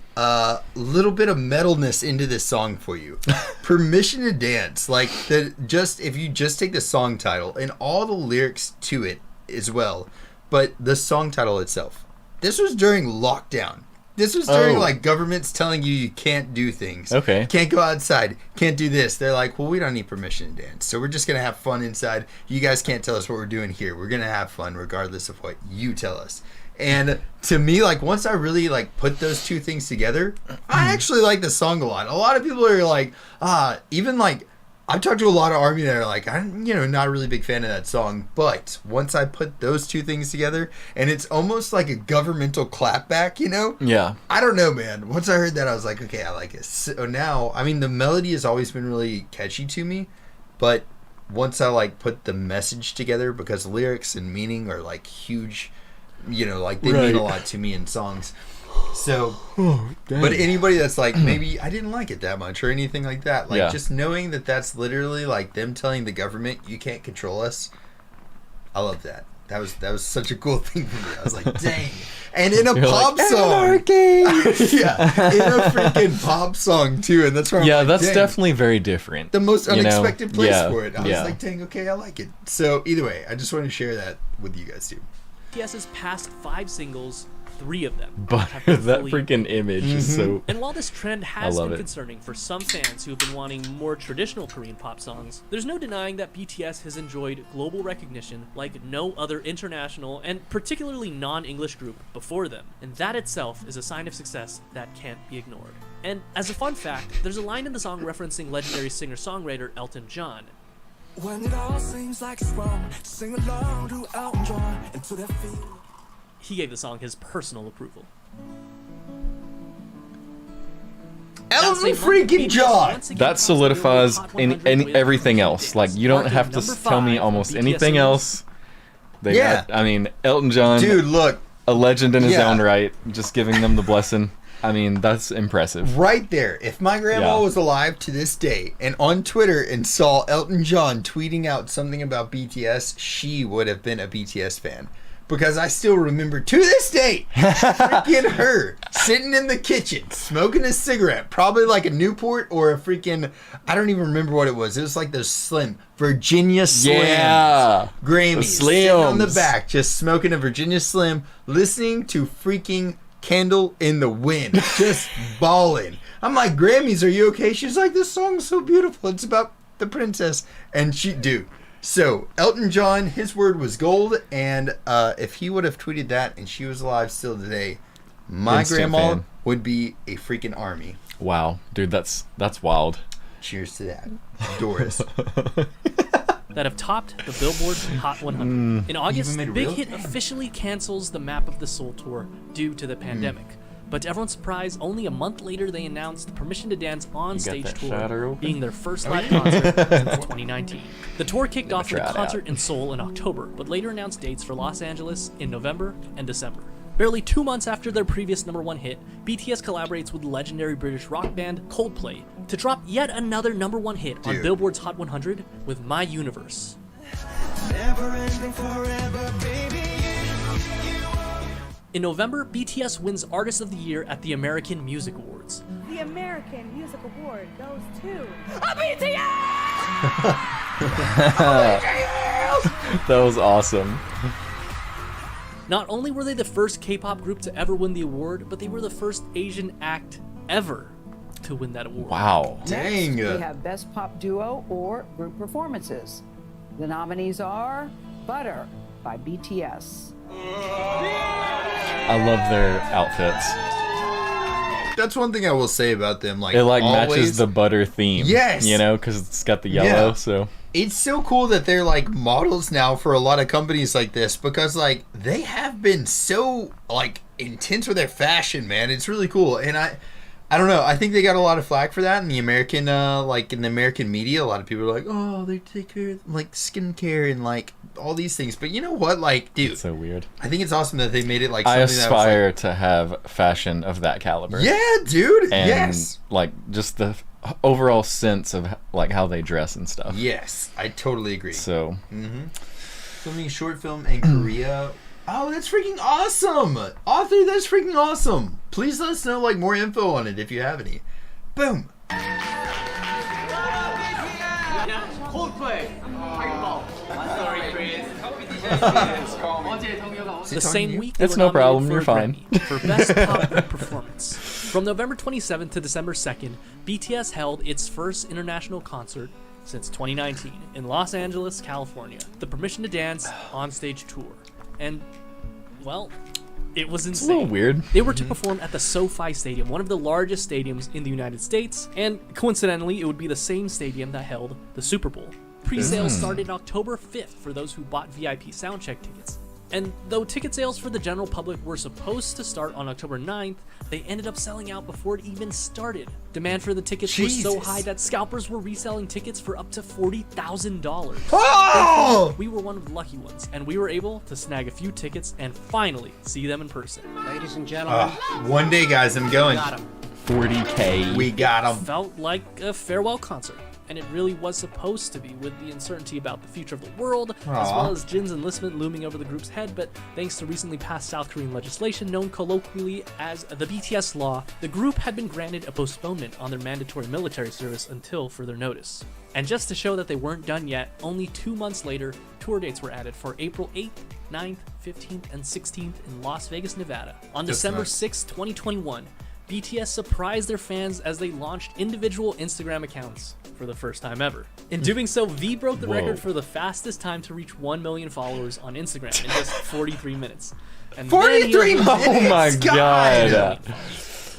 little bit of metalness into this song for you. Permission to Dance, like if you just take the song title and all the lyrics to it as well, but the song title itself. This was during lockdown. This was during like governments telling you can't do things. Okay. Can't go outside. Can't do this. They're like, well, we don't need permission to dance. So we're just going to have fun inside. You guys can't tell us what we're doing here. We're going to have fun regardless of what you tell us. And to me, like, once I really like put those two things together, I actually like the song a lot. A lot of people are like, even like, I've talked to a lot of ARMY that are like, I'm, not a really big fan of that song. But once I put those two things together, and it's almost like a governmental clapback, yeah. I don't know, man. Once I heard that, I was like, okay, I like it. So now, I mean, the melody has always been really catchy to me, but once I like put the message together, because lyrics and meaning are like huge, like they mean a lot to me in songs. So, but anybody that's like, maybe I didn't like it that much or anything like that, like just knowing that that's literally like them telling the government you can't control us, I love that. That was such a cool thing for me. I was like, dang. And in a pop song. In a freaking pop song too. And that's where I'm like, that's dang. Definitely very different. The most unexpected place for it. I was Yeah. like, dang, okay, I like it. So either way, I just want to share that with you guys too. BTS's past 5 singles, 3 of them But have been that fully freaking image is so. And while this trend has love been it. concerning for some fans who have been wanting more traditional Korean pop songs, there's no denying that BTS has enjoyed global recognition like no other international and particularly non-English group before them, and that itself is a sign of success that can't be ignored. And as a fun fact, there's a line in the song referencing legendary singer-songwriter Elton John. When it all seems like it's wrong, sing along to Elton John into that field. He gave the song his personal approval. Elton freaking John! That solidifies in everything else. Like, you don't have to tell me almost anything else. I mean, Elton John, dude, look, a legend in his own right, just giving them the blessing. I mean, that's impressive. Right there. If my grandma was alive to this day and on Twitter and saw Elton John tweeting out something about BTS, she would have been a BTS fan. Because I still remember to this day, freaking her sitting in the kitchen, smoking a cigarette, probably like a Newport or a freaking, I don't even remember what it was. It was like those slim, Virginia Slims. Yeah. Grammys. The Sitting on the Slims. back, just smoking a Virginia Slim, listening to freaking Candle in the Wind, just bawling. I'm like, Grammys, are you okay? She's like, this song's so beautiful. It's about the princess. And dude. So, Elton John, his word was gold, and if he would have tweeted that and she was alive still today, my Instant grandma fan. would be a freaking ARMY. Wow, dude, that's wild. Cheers to that. Doris. That have topped the Billboard Hot 100. In August, made a Big real Hit thing? officially cancels the Map of the Soul tour due to the pandemic. But to everyone's surprise, only a month later they announced Permission to Dance on-stage that shatter tour, open? being their first live concert since 2019. The tour kicked off with a try it concert out. in Seoul in October, but later announced dates for Los Angeles in November and December. Barely 2 months after their previous #1 hit, BTS collaborates with legendary British rock band Coldplay to drop yet another #1 hit on Dude. Billboard's Hot 100 with My Universe. In November, BTS wins Artist of the Year at the American Music Awards. The American Music Award goes to That was awesome. Not only were they the first K-pop group to ever win the award, but they were the first Asian act ever to win that award. Wow. Dang. We have Best Pop Duo or Group Performances. The nominees are Butter by BTS. I love their outfits. That's one thing I will say about them. Like, It like always, matches the butter theme. Yes. You know, because it's got the yellow. Yeah. So It's so cool that they're like models now for a lot of companies like this, because like they have been so like intense with their fashion, man. It's really cool. And I don't know. I think they got a lot of flack for that in the American, like in the American media. A lot of people are like, "Oh, they take care of like skincare and like all these things." But you know what? Like, dude, it's so weird. I think it's awesome that they made it like I something that was, aspire to have fashion of that caliber. like, yeah, dude. And Yes. like just the overall sense of like how they dress and stuff. Yes, I totally agree. So Filming short film in Korea. Oh, that's freaking awesome! Author, that's freaking awesome. Please let us know like more info on it if you have any. Boom. The same week, they It's were no problem, nominated you're for a fine. Grammy for Best Pop Group Performance. From November 27th to December 2nd, BTS held its first international concert since 2019 in Los Angeles, California. The Permission to Dance on-stage tour. And, well, it was it's a insane. little weird. They were to perform at the SoFi Stadium, one of the largest stadiums in the United States, and coincidentally, it would be the same stadium that held the Super Bowl. Pre-sales started October 5th for those who bought VIP soundcheck tickets. And though ticket sales for the general public were supposed to start on October 9th, they ended up selling out before it even started. Demand for the tickets was so Jesus. high that scalpers were reselling tickets for up to $40,000. Oh! Thankfully, we were one of the lucky ones, and we were able to snag a few tickets and finally see them in person. Ladies and gentlemen, One day, guys, I'm going. got him. 40K. We got them. Felt like a farewell concert, and it really was supposed to be, with the uncertainty about the future of the world, as well as Jin's enlistment looming over the group's head. But thanks to recently passed South Korean legislation known colloquially as the BTS law, the group had been granted a postponement on their mandatory military service until further notice. And just to show that they weren't done yet, only 2 months later, tour dates were added for April 8th, 9th, 15th, and 16th in Las Vegas, Nevada. On That's December nuts. 6, 2021, BTS surprised their fans as they launched individual Instagram accounts for the first time ever. In doing so, V broke the record for the fastest time to reach 1 million followers on Instagram in just 43 minutes. And 43 then he minutes? Oh my God! god.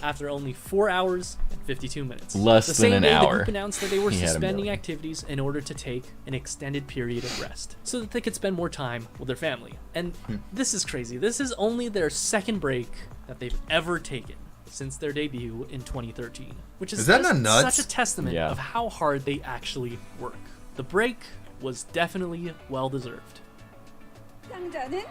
after only 4 hours and 52 minutes. Less the than same an day, hour. The group announced that they were He had a suspending million. activities in order to take an extended period of rest so that they could spend more time with their family. And this is crazy. This is only their second break that they've ever taken since their debut in 2013, which is that just not nuts? such a testament Yeah. of how hard they actually work. The break was definitely well deserved. 상자는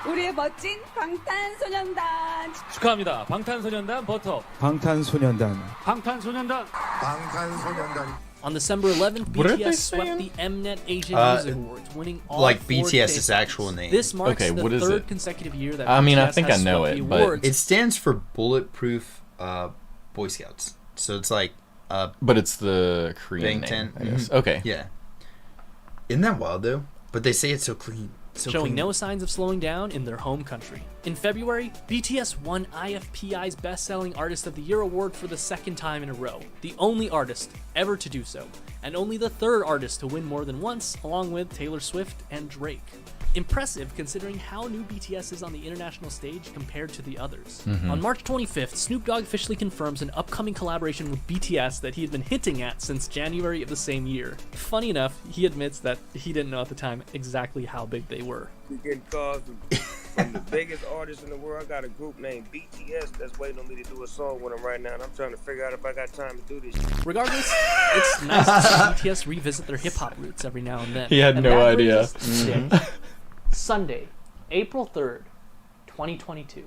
우리의 멋진 방탄소년단. 축하합니다. 방탄소년단 버터. 방탄소년단. 방탄소년단. On December 11th, What are they BTS swept saying? the Mnet Asian Music Awards, winning all like 4 BTS's categories. actual name. This marks Okay, the what is third it? consecutive year that I mean, I BTS think has I know swept the it, but- awards. It stands for Bulletproof Boy Scouts. So it's like But it's the Korean Bang name, 10. I guess. Mhm. Okay. Yeah. Isn't that wild though? But they say it's so clean. So showing clean. no signs of slowing down in their home country. In February, BTS won IFPI's Best-Selling Artist of the Year award for the second time in a row, the only artist ever to do so, and only the third artist to win more than once, along with Taylor Swift and Drake. Impressive considering how new BTS is on the international stage compared to the others. Mhm. On March 25th, Snoop Dogg officially confirms an upcoming collaboration with BTS that he had been hinting at since January of the same year. Funny enough, he admits that he didn't know at the time exactly how big they were. We getting calls from the biggest artists in the world. I got a group named BTS that's waiting on me to do a song with them right now, and I'm trying to figure out if I got time to do this. Regardless, it's nice to see BTS revisit their hip-hop roots every now and then. He had And no that brings idea. us to today, Sunday, April 3rd, 2022.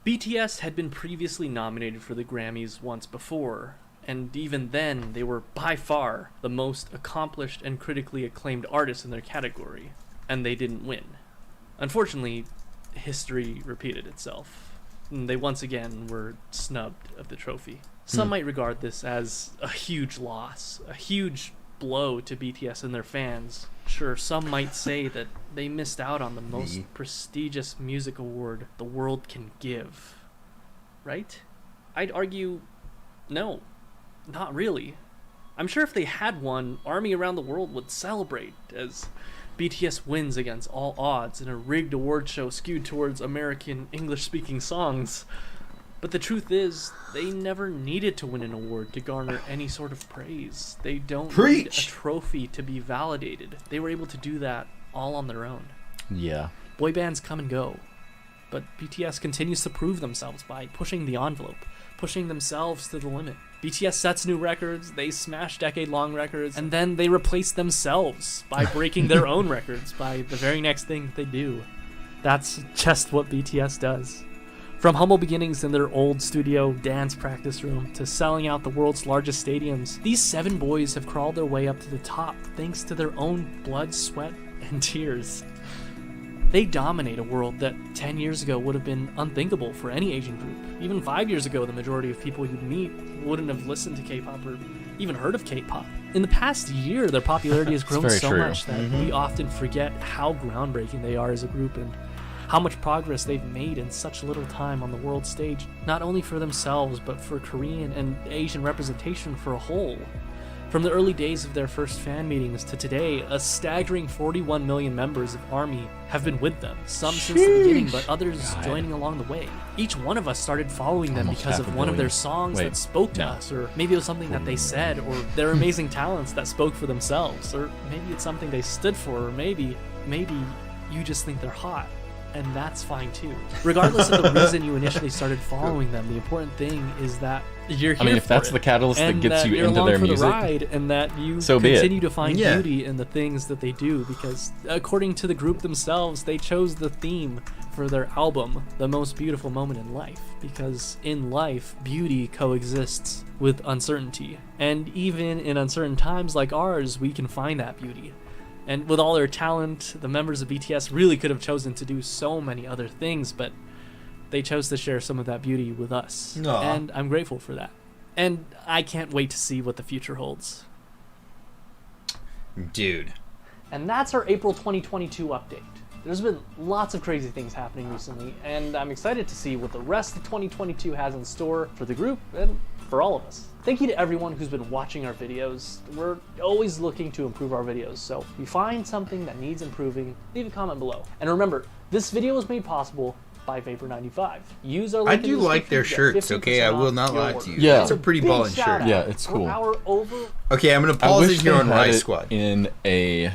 BTS had been previously nominated for the Grammys once before, and even then they were by far the most accomplished and critically acclaimed artists in their category, and they didn't win. Unfortunately, history repeated itself. And they once again were snubbed of the trophy. Some might regard this as a huge loss, a huge blow to BTS and their fans. Sure, some might say that they missed out on the most prestigious music award the world can give. Right? I'd argue, no, not really. I'm sure if they had one, ARMY around the world would celebrate as BTS wins against all odds in a rigged award show skewed towards American English-speaking songs. But the truth is, they never needed to win an award to garner any sort of praise. They don't need a trophy to be validated. They were able to do that all on their own. Yeah. Boy bands come and go, but BTS continues to prove themselves by pushing the envelope, pushing themselves to the limit. BTS sets new records, they smash decade-long records, and then they replace themselves by breaking their own records by the very next thing they do. That's just what BTS does. From humble beginnings in their old studio dance practice room to selling out the world's largest stadiums, these 7 boys have crawled their way up to the top thanks to their own blood, sweat, and tears. They dominate a world that 10 years ago would have been unthinkable for any Asian group. Even 5 years ago, the majority of people you'd meet wouldn't have listened to K-pop or even heard of K-pop. In the past year, their popularity has grown so much that we often forget how groundbreaking they are as a group and how much progress they've made in such little time on the world stage, not only for themselves, but for Korean and Asian representation for a whole. From the early days of their first fan meetings to today, a staggering 41 million members of ARMY have been with them, some since the beginning, but others joining along the way. Each one of us started following them because of one of their songs that spoke to us, or maybe it was something that they said, or their amazing talents that spoke for themselves, or maybe it's something they stood for, or maybe you just think they're hot. And that's fine too. Regardless of the reason you initially started following them, the important thing is that you're here. I mean, if that's the catalyst that gets you into their music, the ride, and that you so be it. continue to find beauty in the things that they do, because according to the group themselves, they chose the theme for their album, The Most Beautiful Moment in Life, because in life, beauty coexists with uncertainty. And even in uncertain times like ours, we can find that beauty. And with all their talent, the members of BTS really could have chosen to do so many other things, but they chose to share some of that beauty with us. Aww. And I'm grateful for that. And I can't wait to see what the future holds. Dude. And that's our April 2022 update. There's been lots of crazy things happening recently, and I'm excited to see what the rest of 2022 has in store for the group and for all of us. Thank you to everyone who's been watching our videos. We're always looking to improve our videos, so if you find something that needs improving, leave a comment below. And remember, this video was made possible by Vapor95. Use our link I do like their shirts, okay? I will not lie to you. Yeah. It's a pretty ballin' shirt. Yeah, it's cool. Okay, I'm gonna pause it here on Rise Squad. In a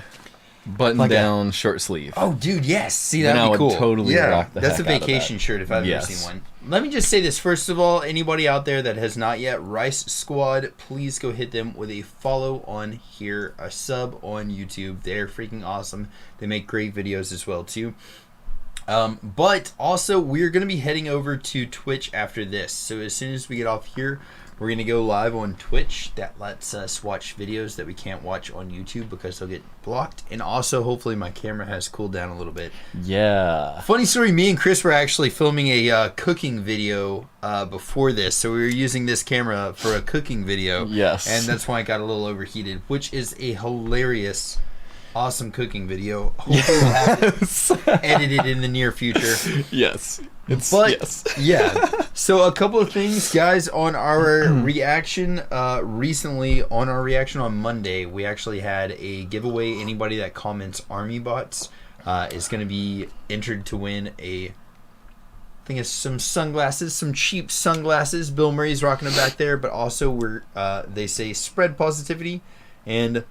button-down short sleeve. Oh, dude, yes. See, Then that'd I be cool. would totally rock the that's heck a out of vacation that. shirt if I've ever Yes. seen one. Let me just say this. First of all, anybody out there that has not yet, Rice Squad, please go hit them with a follow on here, a sub on YouTube. They're freaking awesome. They make great videos as well, too. But also, we're going to be heading over to Twitch after this. So as soon as we get off here, we're going to go live on Twitch. That lets us watch videos that we can't watch on YouTube because they'll get blocked. And also, hopefully, my camera has cooled down a little bit. Yeah. Funny story, me and Chris were actually filming a cooking video before this. So we were using this camera for a cooking video. Yes. And that's why it got a little overheated, which is a hilarious, awesome cooking video. Hopefully we'll have it edited in the near future. Yes. Yeah. So a couple of things, guys, on our reaction. Recently, on our reaction on Monday, we actually had a giveaway. Anybody that comments Army Bots, is going to be entered to win I think it's some sunglasses, some cheap sunglasses. Bill Murray's rocking them back there, but also they say spread positivity and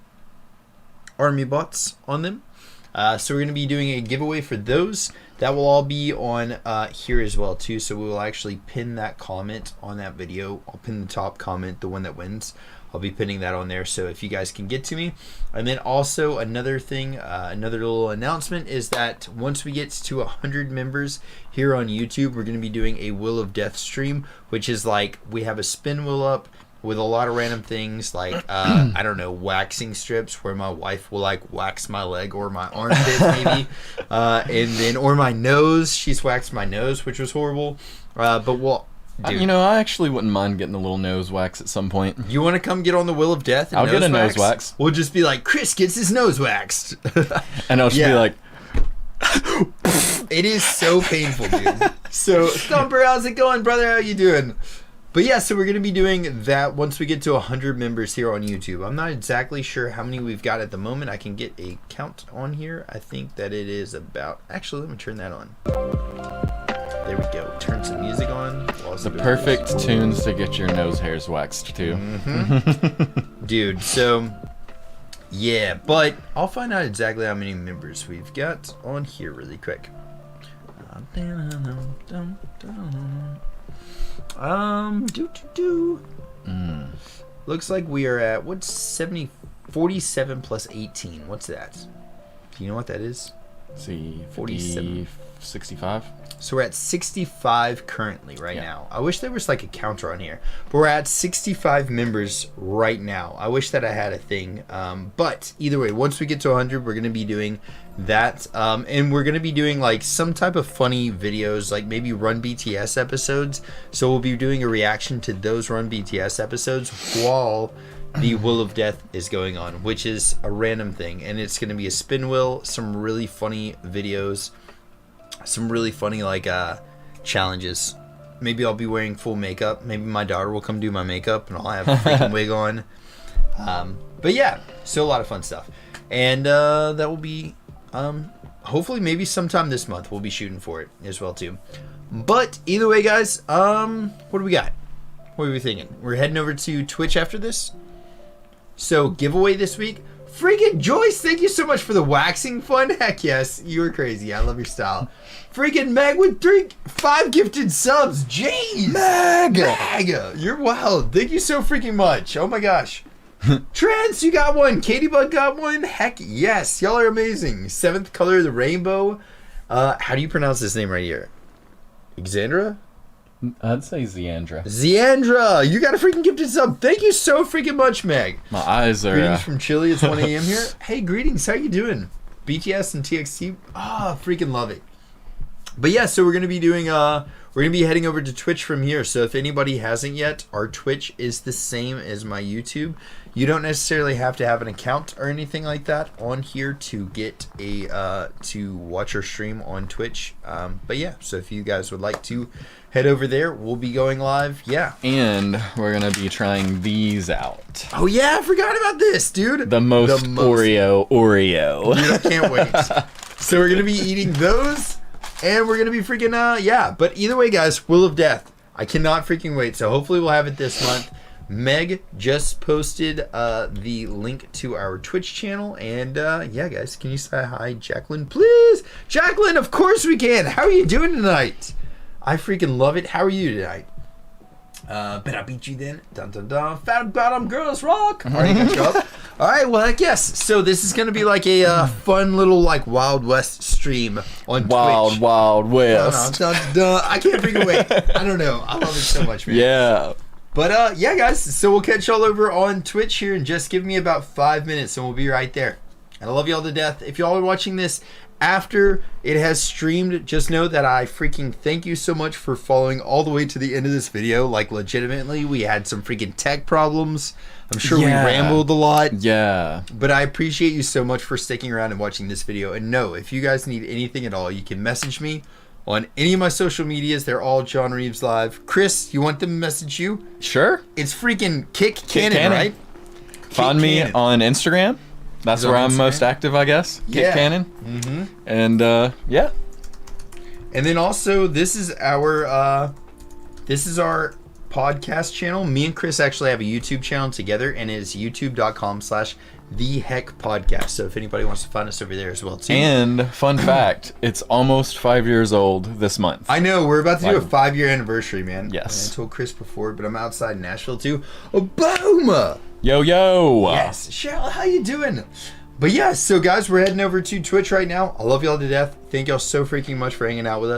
army bots on them. So we're going to be doing a giveaway for those. That will all be on here as well too. So we will actually pin that comment on that video. I'll pin the top comment, the one that wins. I'll be pinning that on there, so if you guys can get to me. And then also another thing, another little announcement is that once we get to 100 members here on YouTube, we're going to be doing a Wheel of Death stream, which is like we have a spin wheel up with a lot of random things like I don't know, waxing strips where my wife will like wax my leg or my armpit maybe, and then or my nose. She's waxed my nose, which was horrible, but we'll. Dude. You know, I actually wouldn't mind getting a little nose wax at some point. You want to come get on the Wheel of Death? And I'll get a nose wax. We'll just be like, Chris gets his nose waxed. And I'll just be like... It is so painful, dude. So, Stumper, how's it going, brother? How you doing? But yeah, so we're going to be doing that once we get to 100 members here on YouTube. I'm not exactly sure how many we've got at the moment. I can get a count on here. I think that it is about... Actually, let me turn that on. There we go. Turn some music on. The perfect tunes to get your nose hairs waxed too. Dude, so yeah, but I'll find out exactly how many members we've got on here really quick. Looks like we are at what's 47 plus 18. What's that? Do you know what that is? Let's see, 47. 65. So we're at 65 currently right now. I wish there was like a counter on here, but we're at 65 members right now. I wish that I had a thing, but either way, once we get to 100, we're going to be doing that, and we're going to be doing like some type of funny videos, like maybe Run BTS episodes. So we'll be doing a reaction to those Run BTS episodes while the Wheel of Death is going on, which is a random thing, and it's going to be a spin wheel, some really funny videos, some really funny like challenges. Maybe I'll be wearing full makeup. Maybe my daughter will come do my makeup and I'll have a freaking wig on. But yeah, so a lot of fun stuff. And that will be hopefully maybe sometime this month we'll be shooting for it as well too. But either way, guys, what do we got? What are we thinking? We're heading over to Twitch after this. So giveaway this week. Freaking Joyce, thank you so much for the waxing fun. Heck yes, you were crazy. I love your style. Freaking Meg with 5 gifted subs. Jeez. Meg, you're wild. Thank you so freaking much. Oh my gosh. Trance, you got one. Katybug got one. Heck yes, y'all are amazing. 7th color of the rainbow. How do you pronounce this name right here? Exandra? I'd say Zeandra. Zeandra, you got a freaking gifted sub. Thank you so freaking much, Meg. My eyes are... Greetings from Chile. It's 1 a.m. here. Hey, greetings. How you doing? BTS and TXT. Freaking love it. But yeah, so we're going to be doing... we're going to be heading over to Twitch from here. So if anybody hasn't yet, our Twitch is the same as my YouTube. You don't necessarily have to have an account or anything like that on here to get a... to watch our stream on Twitch. But yeah, so if you guys would like to... head over there. We'll be going live. Yeah. And we're going to be trying these out. Oh, yeah. I forgot about this, dude. The most Oreo. Dude, I can't wait. So we're going to be eating those. And we're going to be freaking, yeah. But either way, guys, Wheel of Death. I cannot freaking wait. So hopefully we'll have it this month. Meg just posted the link to our Twitch channel. And yeah, guys, can you say hi, Jacqueline, please? Jacqueline, of course we can. How are you doing tonight? I freaking love it. How are you tonight? Bet I beat you then. Dun dun dun. Fat bottom girls rock. Already got you up. All right. Well, heck yes. So this is gonna be like a fun little like Wild West stream on Twitch. Wild West. Dun, dun, dun. I can't freaking wait. I don't know. I love it so much, man. Yeah. But yeah, guys. So we'll catch y'all over on Twitch here and just give me about 5 minutes, and we'll be right there. And I love y'all to death. If y'all are watching this after it has streamed, just know that I freaking thank you so much for following all the way to the end of this video. Like, legitimately, we had some freaking tech problems. I'm sure we rambled a lot. Yeah. But I appreciate you so much for sticking around and watching this video. And no, if you guys need anything at all, you can message me on any of my social medias. They're all John Reeves Live. Chris, you want them to message you? Sure. It's freaking Kick Cannon, right? Find me on Instagram That's on where I'm Instagram. most active, I guess. Kick Yeah. Cannon. Mm-hmm. And yeah. And then also, this is our podcast channel. Me and Chris actually have a YouTube channel together, and it is youtube.com/theheckpodcast. So if anybody wants to find us over there as well too. And fun fact, it's almost 5 years old this month. I know, we're about to do a 5-year anniversary, man. Yes. I told Chris before, but I'm outside in Nashville too. Oh, boom! Yo, yo! Yes. Cheryl, how you doing? But yeah, so guys, we're heading over to Twitch right now. I love y'all to death. Thank y'all so freaking much for hanging out with us.